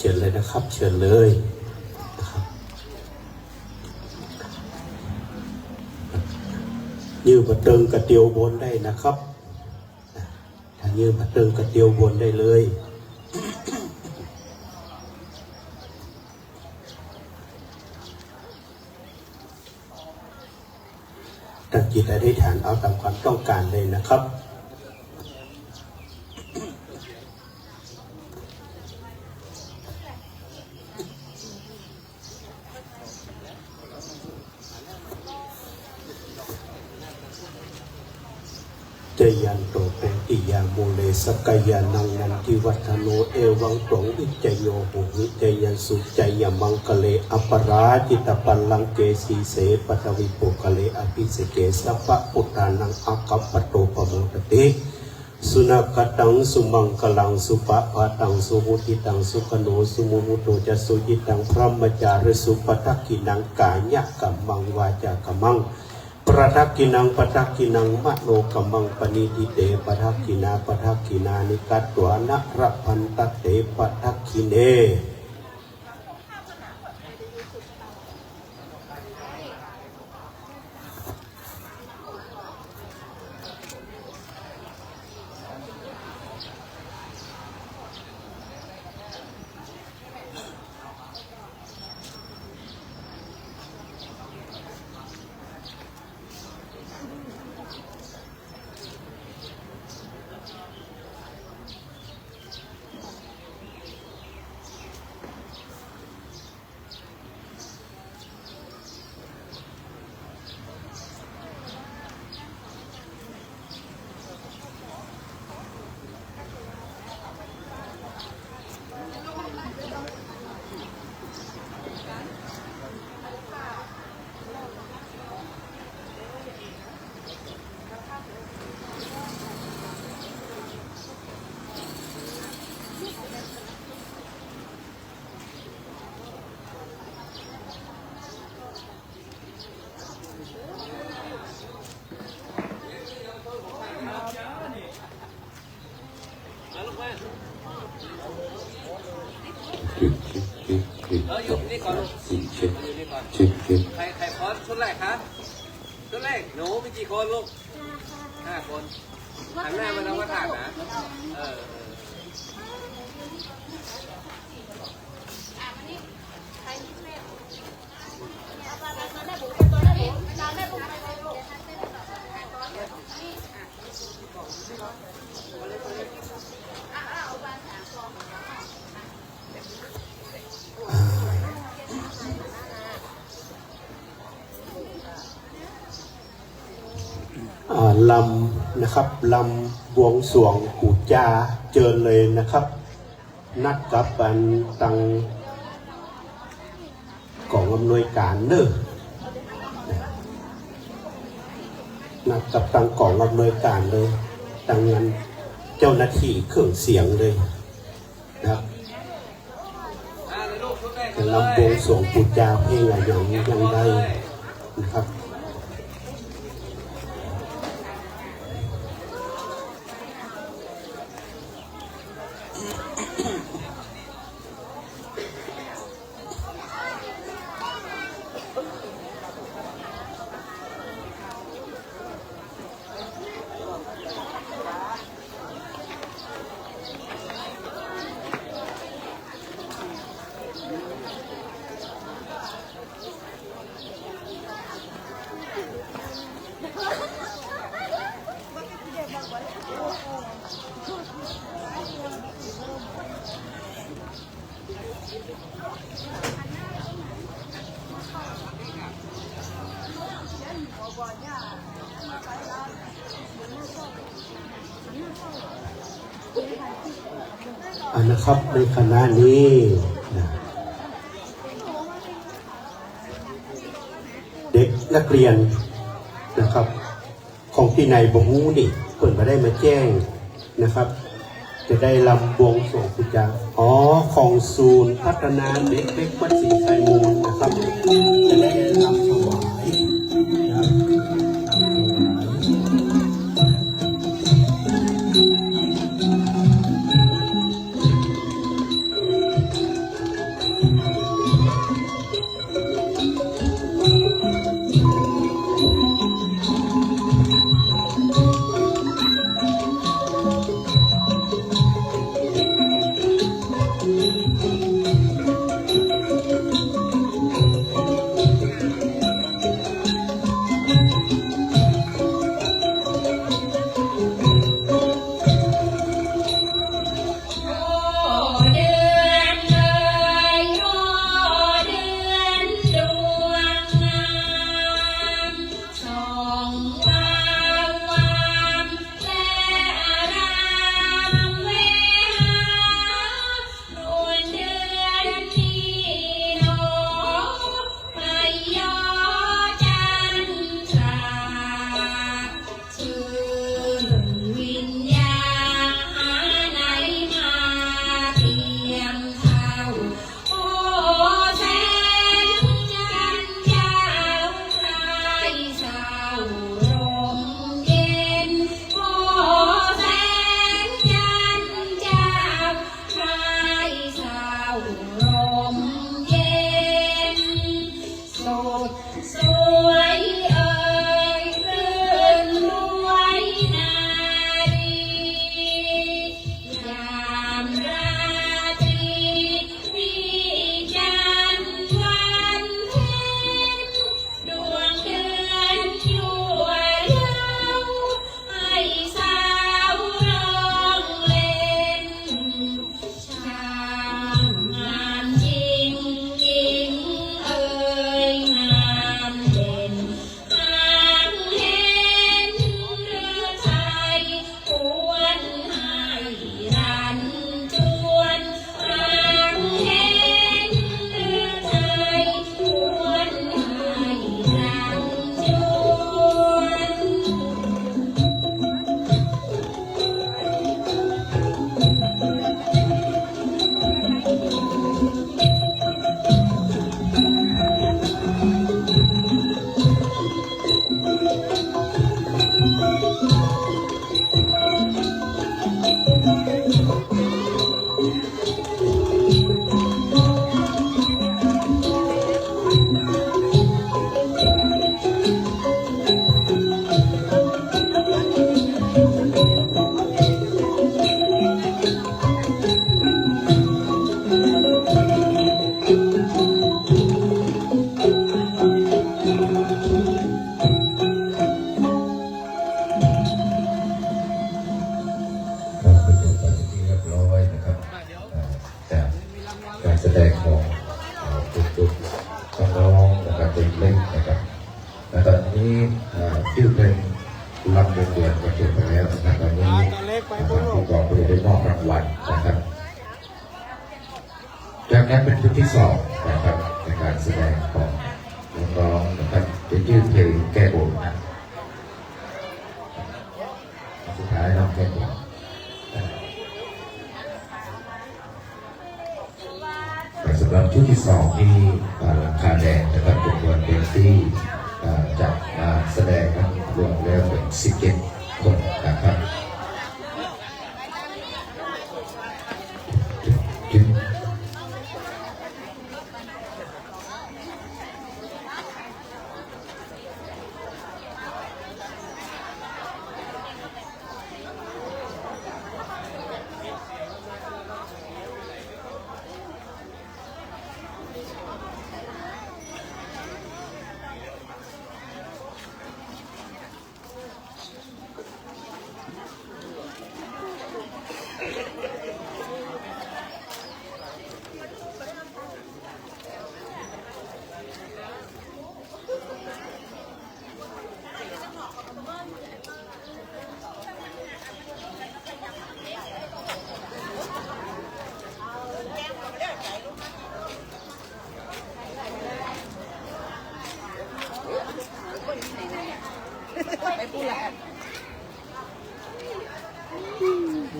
[SPEAKER 1] เชิญเลยนะครับเชิญเลยนะครับยืมมาเติงกระเตียวบนได้นะครับถ้ายืมมาเติงกระเตียวบนได้เลยตั้งจิตอธิษฐานเอาตามความต้องการเลยนะครับเจยันโตโปติยาโมเลสกายานังนันทิวัฒโนเอวังตงวิจโยโหวิจยันสุจยมังคะเลอปราจิตปัลลังเกสีเสปทวิปุคะเลอภิเสเกสัพพะพุทธานังอัคคัปปโตปโมตติสุนักตังสุมังคลังสุปะปะตังสุมุติตังสุขโนสุมุมุโตจะสุจิตังพระมจารสุปทักขินังกายะกัมมังวาจากัมมังพ ประทักกินังปทักกินังมะโนกัมมังปณิทิเตปทักกินานิกัตตัวนะระพันตเตปทักกิเน
[SPEAKER 3] อยู่นี่ก่อนลูกอยู่นี่ก่อนใครคอนชุดแรกครับชุดแรกหนูมีกี่คนลูก5 คนหันหน้ามาทางวัดถาดนะ
[SPEAKER 1] ลำนะครับลำบวงสรวงปูจาเจิญเลยนะครับนัดกับบันตังกองอำนวยการเนอะนัดกับตังกองอำนวยการเลยตังงานเจ้าหน้าที่เครื่องเสียงเลยนะครับลำบวงสรวงปูจาเพลงอะไรยังได้นะครับนะครับในคณะนี้นะเด็กนักเรียนนะครับของที่ไหนบ่ฮู้นี่เพิ่นมาได้มาแจ้งนะครับจะได้ลำบวงสรวงปูจาของศูนย์พัฒนาเด็กเล็กวัดศรีไซมูลนะครับจะได้ลำถวาย
[SPEAKER 4] แสดงของทุกๆน้องๆนะครับเด็กเล็กนะครับและตอนนี้ชื่อเป็นลำวงเดือนก็จบไปแล้วนะครับตอนนี้ผู้กองผู้ได้มอบรางวัลนะครับจากนั้นเป็นชุดที่สองนะครับในการแสดงของน้องๆนะครับจะยื่นเพลงแก้บนสุดท้ายน้องแก้บนสำหรับชุดที่สองที่หลังคาแดงนะครับจำนวนเป็นที่จัดมาแสดงทั้งรวมแล้วเป็น17 คนนะครับ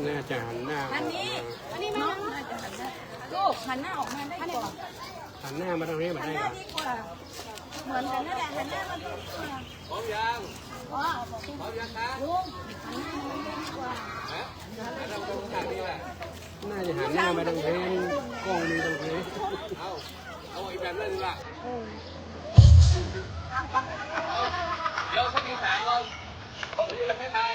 [SPEAKER 2] น่าจะหันหน้า
[SPEAKER 5] อันนี้น้องน่าจะหันหน้าลูกหันหน้าออกมาได้ก่อน
[SPEAKER 2] หันหน้ามาตรงนี้มา
[SPEAKER 5] หัน
[SPEAKER 2] ได้
[SPEAKER 5] หน้า
[SPEAKER 2] ก่อน
[SPEAKER 5] ดีกว่า เหมือนกันนั่นแหละหันหน้ามาดีกว่า
[SPEAKER 3] พร้อมยัง
[SPEAKER 5] อ๋อ
[SPEAKER 3] พร้อมยังคะ
[SPEAKER 5] ลุงหันหน้ามาดีกว่า
[SPEAKER 3] ฮะเราตรงทางนี้แหละ
[SPEAKER 2] น่าจะหันหน้ามาตรงนี้กล้องมีตรงนี้
[SPEAKER 3] เอาอีกแบบนึงล่ะเดี๋ยวสักทีถามเราเดี๋ยวให้ทาย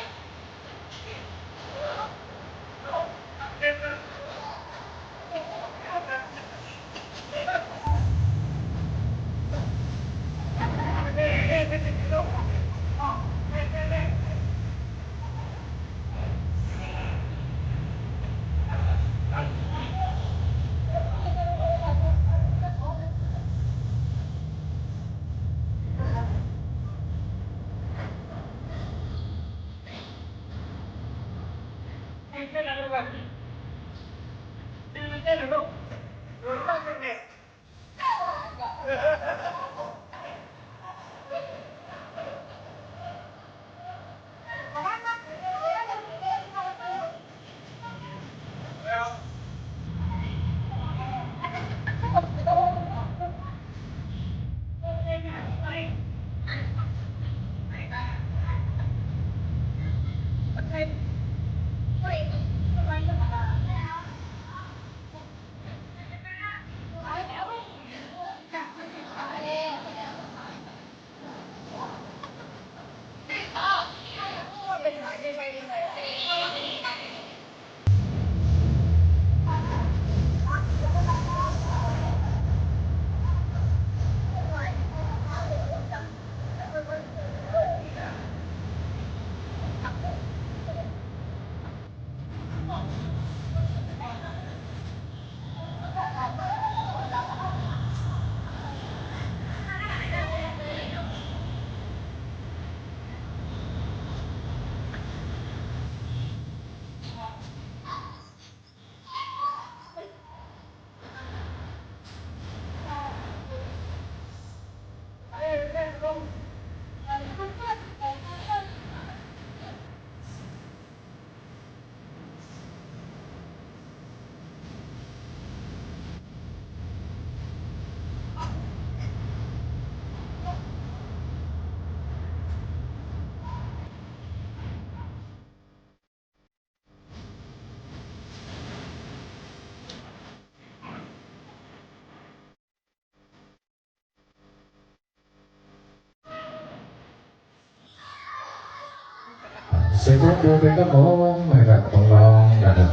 [SPEAKER 3] เสียงร้องดูเป็นก็ขอนะครับของน้องนะครับ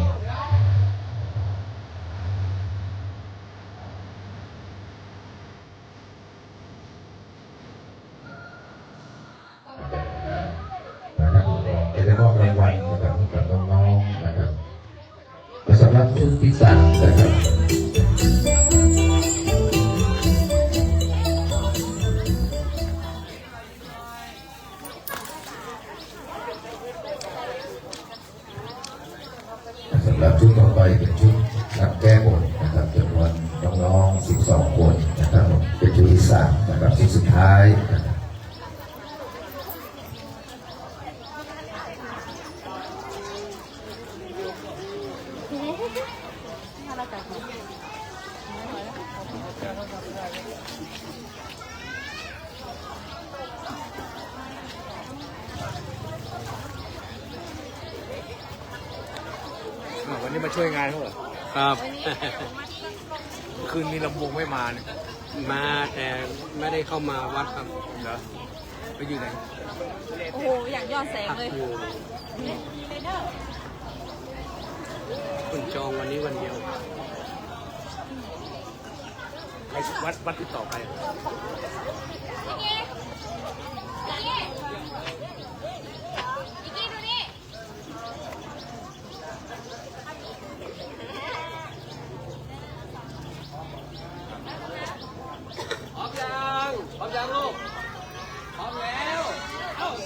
[SPEAKER 3] จะได้มอบรางวัลนะครับกับน้องๆนะครับสำหรับชุดที่ 3นะครับ
[SPEAKER 6] วันนี้มาช่วยงานเขาเหรอ
[SPEAKER 2] ครับ
[SPEAKER 6] คืนนี้ลำวงไม่มาเนี่ย
[SPEAKER 2] มาแต่ไม่ได้เข้ามาวัดครับ
[SPEAKER 6] เหรอไปอยู่ไหน
[SPEAKER 5] โอ้โห อยากย้อนแสง
[SPEAKER 2] พัก
[SPEAKER 5] เลย
[SPEAKER 2] อยู่คุณจองวันนี้วันเดียว
[SPEAKER 6] ไปวัดที่ต่อไป
[SPEAKER 3] พร้อมยังพร้อมยังลูกพร้อมแล้วเอ้าดี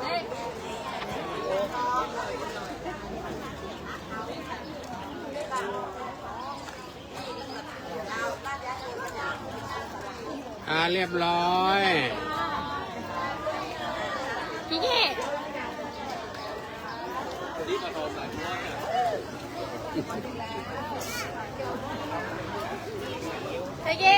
[SPEAKER 5] เฮ้ย
[SPEAKER 2] เรียบร้อย
[SPEAKER 5] พี่เย่
[SPEAKER 3] นี่ก็โทรใส่ด้วย
[SPEAKER 5] พี่เย่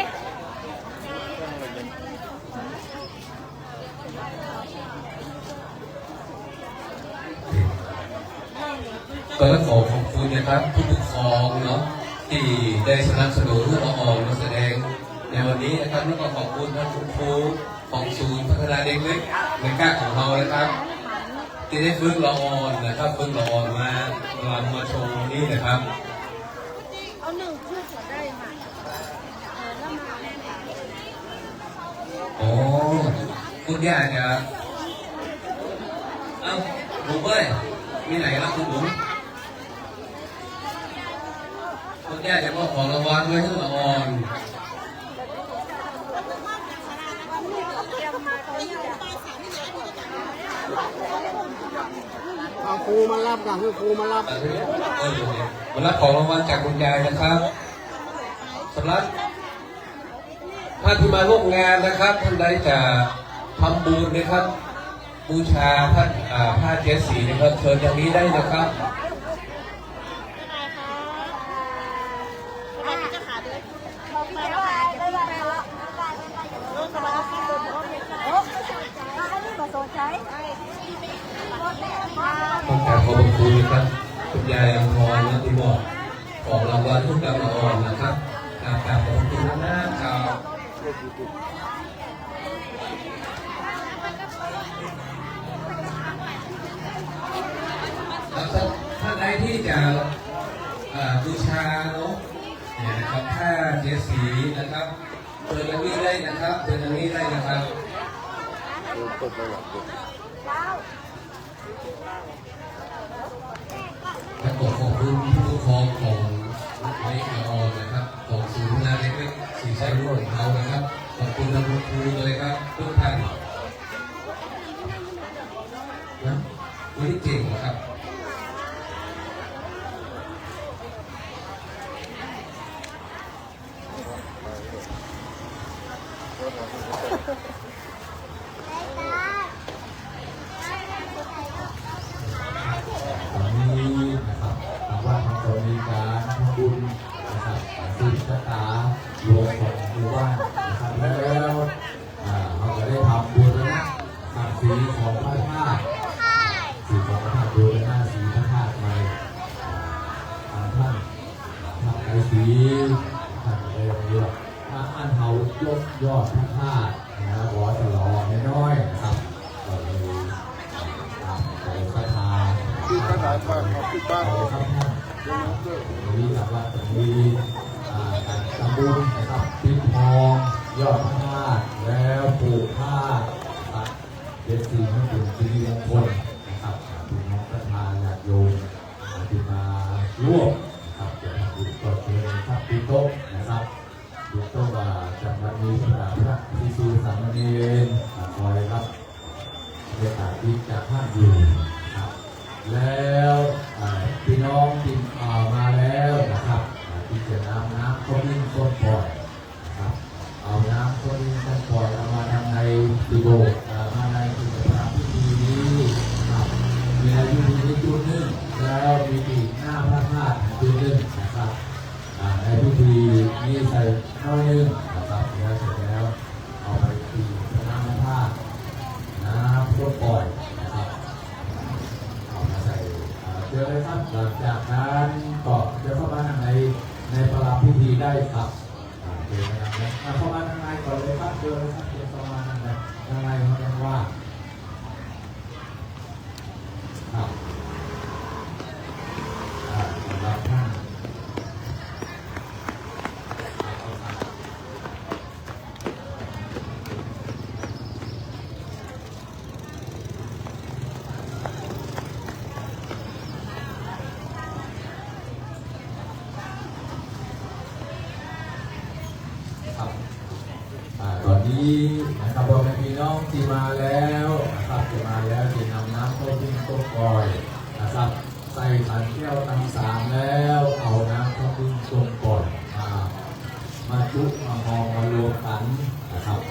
[SPEAKER 3] ก็ขอขอบคุณนะครับผู้ปกครองเนาะที่ได้สนับสนุนละอองมาแสดงในวันนี้นะครับแล้วก็ขอบคุณท่านครูของศูนย์พัฒนาเด็กเล็กในก้าของเรานะครับที่ได้ฝึกละออนนะครับฝึกละออนมาโชว์นี่นะครับ
[SPEAKER 5] เอาหนึ่งพืชสวนได้ไหมแล้วมา
[SPEAKER 3] โอ้คุณย่าจะเอ้าบุ๋มเอ้ยมีไหนครับคุณบุ๋มคุณย่าจะมอบของรางวัลไว้ให้ละออน
[SPEAKER 2] เอาครูมารับกันคือครูมารับ
[SPEAKER 3] มารับของรางวัลจากคุณยายนะครับสำหรับท่านที่มาร่วมงานนะครับท่านใดจะทำบุญนะครับบูชาท่านผ้าเจ็ดสีนะครับเชิญอย่างนี้ได้นะครับต้องการขอบคุณนะครับคุณยายอัมพรนะที่บอกของรางวัลทุกการละอ่อนนะครับขอบคุณนะครับท่านใดที่จะบูชาเนาะเนี่ยนะครับผ้าเจ็ดสีนะครับเปิดอย่างนี้ได้นะครับเปิดอย่างนี้ได้นะครับและขอบคุณผู้ปกครองของไอ้ละออนนะครับของศูนย์พัฒนาเด็กเล็กสีชัยรุ่งของเรานะครับขอบคุณท่านครูเลยครับทุกท่านนะวันนี้เก่งครับ
[SPEAKER 4] วันนี้นะครับทางวัดของเรามีการทำบุญนะครับสืบชะตารวมของหมู่บ้านนะครับแล้วเราก็ได้ทำบุญนะสีของพระธาตุสีของพระธาตุดูหน้าสีพระธาตุไปท่านทำไอสีท่านเรียกเยอะถ้าอันเขายกยอดพระธาตุนะวอจะรอน้อยๆนะครับก็เลยขอศรัทธาที่ขนาดบ้านของที่บ้านครับท่านนี้นะครับมีการทำบุญนะครับปิดทองยอดพระธาตุแล้วปลูกผ้าเด็กสี่ให้เป็นสิริมงคลนะครับพี่น้องประธานญาติโยมที่มาร่วมนะครับจะทำบุญก็เชิญครับปีโต๊ะนะครับปีโต๊ะว่าจะมามีพระพิสุสามเณรคอยรับเรียกที่จากท่านอยู่ครับแล้วพี่น้องที่มาแล้วนะครับที่จะนำน้ำข้นนิ่งข้นปล่อยนะครับเอาน้ำข้นนิ่งข้นปล่อยเอามาทำในติโบมาในกิจกรรมพิธีนี้ครับมีอายุที่จุดหนึ่งแล้วมีอีกหน้าพระธาตุจุดหนึ่งนะครับในพิธีนี้ใส่น้อยหนึ่งนะครับแล้วเสร็จแล้วเอาไปตีน้ำพระธาตุน้ำข้นปล่อยนะครับเอามาใส่เจอเลยครับหลังจากนั้นก็จะเข้ามาในประลับพิธีได้ครับเจอนะครับเข้ามาทางในก่อนเลยครับเจอเลยครับเจอเข้ามาทางในเขาเรียกว่าครับสำหรับท่านตอนนี้นะครับพ่อแม่พี่น้องที่มาแล้วนะครับที่มาแล้วที่นำน้ำข้าวปิ้งต้มกอยนะครับใส่ขันแก้วตั้งสามแล้วเอาน้ำข้าวปิ้งต้มกอยมาจุมามองมารวมกัน นะครับ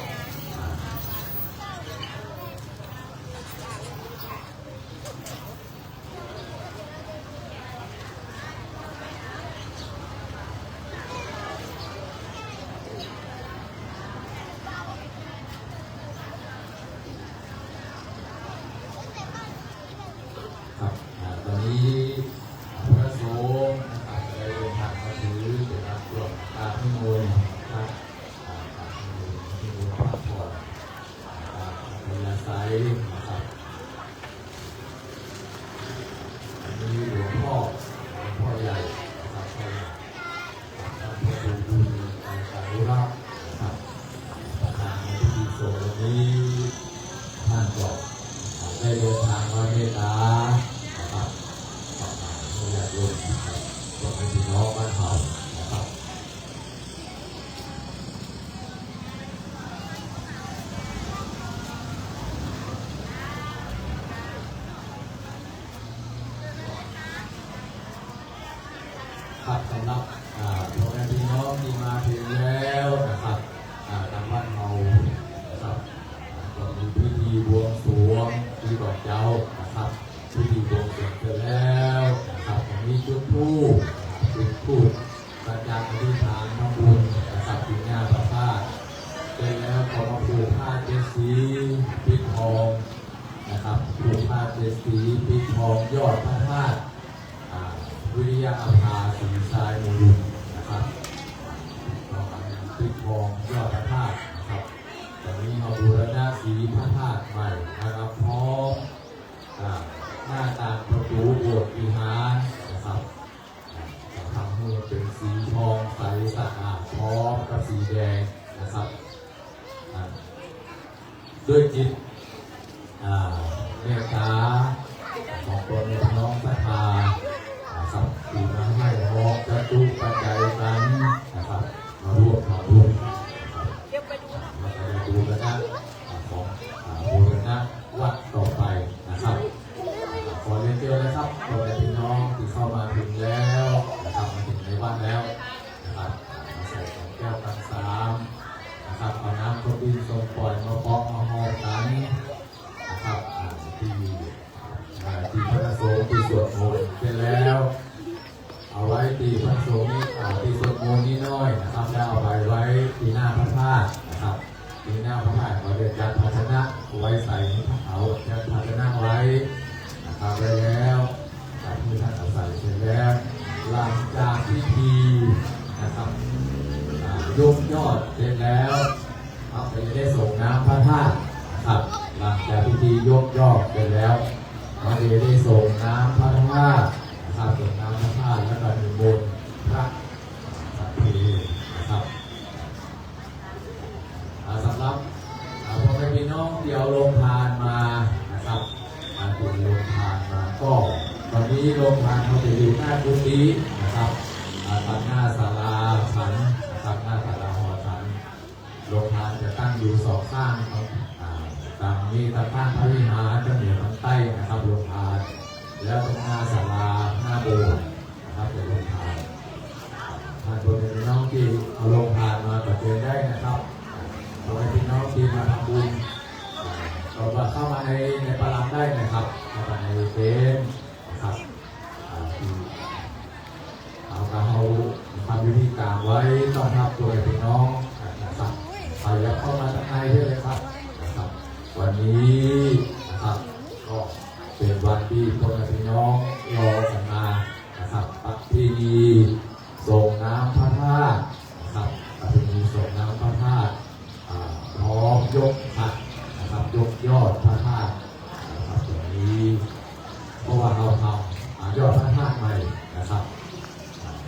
[SPEAKER 4] ครับตอนนี้พระสงฆ์นะครับได้เดินทางมาถือเป็นการตรวจตาพิมลนะครับพิมลพระพรพญาไซนะครับอันนี้หลวงพ่อใหญ่นะครับท่านพระครูบุญสารุรักษ์นะครับประธานในพิธีสงฆ์วันนี้ท่านก็ได้เดินทางมาเมตตานะครับญาติโยมก็เป็นพี่น้องบ้านเรานะครับครับสำหรับพ่อแม่พี่น้องที่มาถึงแล้วนะครับทางบ้านเรานะครับก็มีพิธีบวงสรวงที่ดอกเจ้านะครับพิธีบวงสรวงเสร็จแล้วนะครับวันนี้จุดธูปประจำอธิษฐานทำบุญนะครับถึงงานพระธาตุเสร็จแล้วก็มาผูกผ้าเจ็ดสีปิดทองนะครับผูกผ้าเจ็ดสีปิดทองยอดพระธาตุวิริยะอาภาสีทรายมูลนะครับปิดทองยอดพระธาตุนะครับตอนนี้มาบูรณะสีพระธาตุใหม่นะครับพร้อมหน้าต่างประตูโบสถ์วิหารนะครับทำให้เป็นสีทองใสสะอาดพร้อมกับสีแดงนะครับด้วยจิตเมตตาของตนน้องศรัทธานะครับที่มาให้หอกจะจุปัจจัยกันนะครับมาร่วมทำบุญมาดูกันนะของบูรณะวัดต่อไปนะครับขอเรียนเชิญนะครับขอให้พี่น้องที่เข้ามาถึงแล้วนะครับมาถึงในวัดแล้วนะครับมาใส่ของแก้วกันสามนะครับเอาน้ำข้าวบินทรงปล่อยมาปอกมาห่อกันนะครับที่พระสงฆ์ที่สวดมนต์เสร็จแล้วเอาไว้ที่พระสงฆ์นี่ที่สวดมนต์นี่น้อยนะครับแล้วเอาไว้ที่หน้าพระธาตุนะครับที่หน้าพระธาตุเราเรียกจัดภาชนะไว้ใส่เอาจัดภาชนะไว้นะครับได้แล้วที่ท่านเอาใส่เสร็จแล้วหลังจากพิธีนะครับยกยอดเสร็จแล้วเราจะได้ส่งน้ำพระธาตุนะครับหลังจากพิธียกยอดเสร็จแล้วเราจะได้ส่งน้ำพระธาตุนะครับส่งน้ำพระธาตุแล้วก็นิมนต์พระสักทีนะครับสำหรับพ่อแม่พี่น้องที่เอาโรงทานมานะครับที่โรงทานมาก็ตอนนี้โรงทานเขาจะอยู่หน้ากุฏินะครับตั้งหน้าศาลาฉันนะครับหน้าศาลาหอฉันโรงทานจะตั้งอยู่สองข้างตามนี้ทางข้างพระวิหารจะเหนือทางใต้นะครับโรงทานแล้วตรงหน้าศาลาหน้าโบสถ์นะครับเป็นโรงทานท่านผู้ใดพี่น้องที่เอาโรงทานมาก็เชิญได้นะครับขอให้พี่น้องที่มาทำบุญก็เข้ามาในประลังได้นะครับเข้ามาในเต็นท์นะครับเอาทำวิธีการไว้ต้อนรับตัวพี่น้องนะครับไปแล้วเข้ามาข้างในได้เลยครับนะครับวันนี้นะครับก็เป็นวันที่พ่อแม่พี่น้องรอกันมานะครับปักที่ดีส่งน้ำพระธาตุนะครับปักที่ดีส่งน้ำพระธาตุพร้อมยกขัดนะครับยกยอดพระธาตุนะครับอย่างนี้เพราะว่าเราทำยอดพระธาตุใหม่นะครับ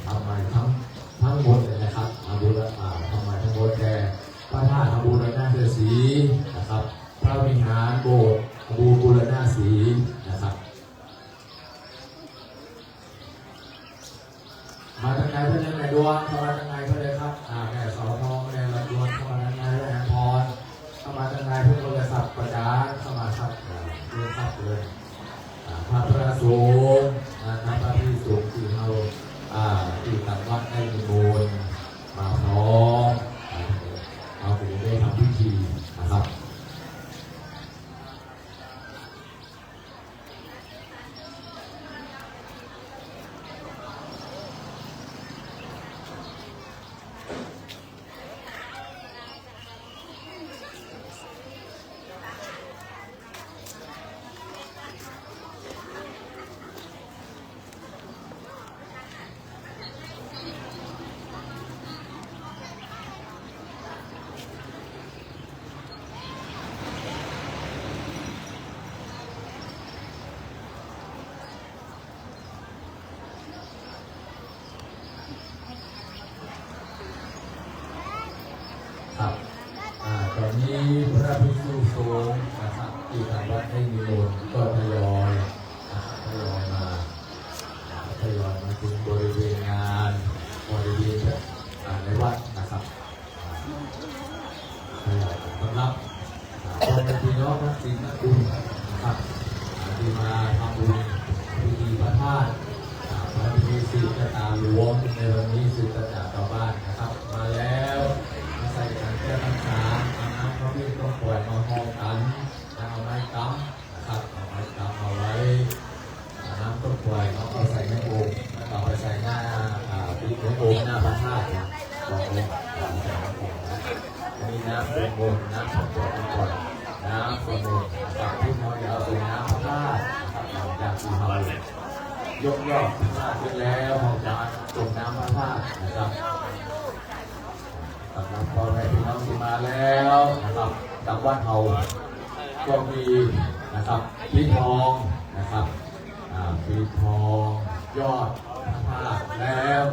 [SPEAKER 4] ทำใหม่ทั้งหมดเลยนะครับบูรณะทำใหม่ทั้งหมดแต่พระธาตุบูรณะสีนะครับพระวิหารโบสถ์บูรณะสีนะครับมาทางไหนเพื่อนในดวงเข้ามาทางไหนเพื่อนครับแม่สาวทองแม่ลำดวนเข้ามาทางไหนแม่พรเข้ามาทางไหนเพื่อนโทรศัพท์ประจานเข้ามาครับเรื่องครับเลยพระประสูงนะครับพระที่สูงที่เราที่ตัดวัดได้มีบุญมาพร้อมเราจะได้ทำพิ
[SPEAKER 7] สงฆ์นะครับที่ทางวัดให้มีโอนก็ทยอยมาถึงบริเวณงานบริเวณในวัดนะครับทยอยต้อนรับพ่อแม่พี่น้องนักศิลป์นักบุญนะครับที่มาทำบุญพิธีพระธาตุพระพิธีสืบชะตาหลวงในวันนี้สืบชะตาชาวบ้านนะครับมาแล้วมาใส่กันแก้ปัญหาอาน้ำพระพิธีต้องปล่อยมาห้องกันเอาไม้ค้ำนะครับเอาไม้ค้ำเอาไว้น้ำต้นปล่อยเอาใส่ในโอ่งแล้วเอาไปใส่หน้าปีกในโอ่งหน้าพระธาตุบอกเลยมีน้ำเป็นโอ่งน้ำต้นปล่อยน้ำเป็นโอ่งกับที่น้อยเอาเป็นน้ำพระธาตุนะครับจากที่เรายกย่อพระธาตุขึ้นแล้วเราจะจมน้ำพระธาตุนะครับสำหรับพ่อแม่พี่น้องที่มาแล้วนะครับจากวัดเฮาก็มีนะครับปีทองนะครับปีทองยอดพระธาตุแล้ว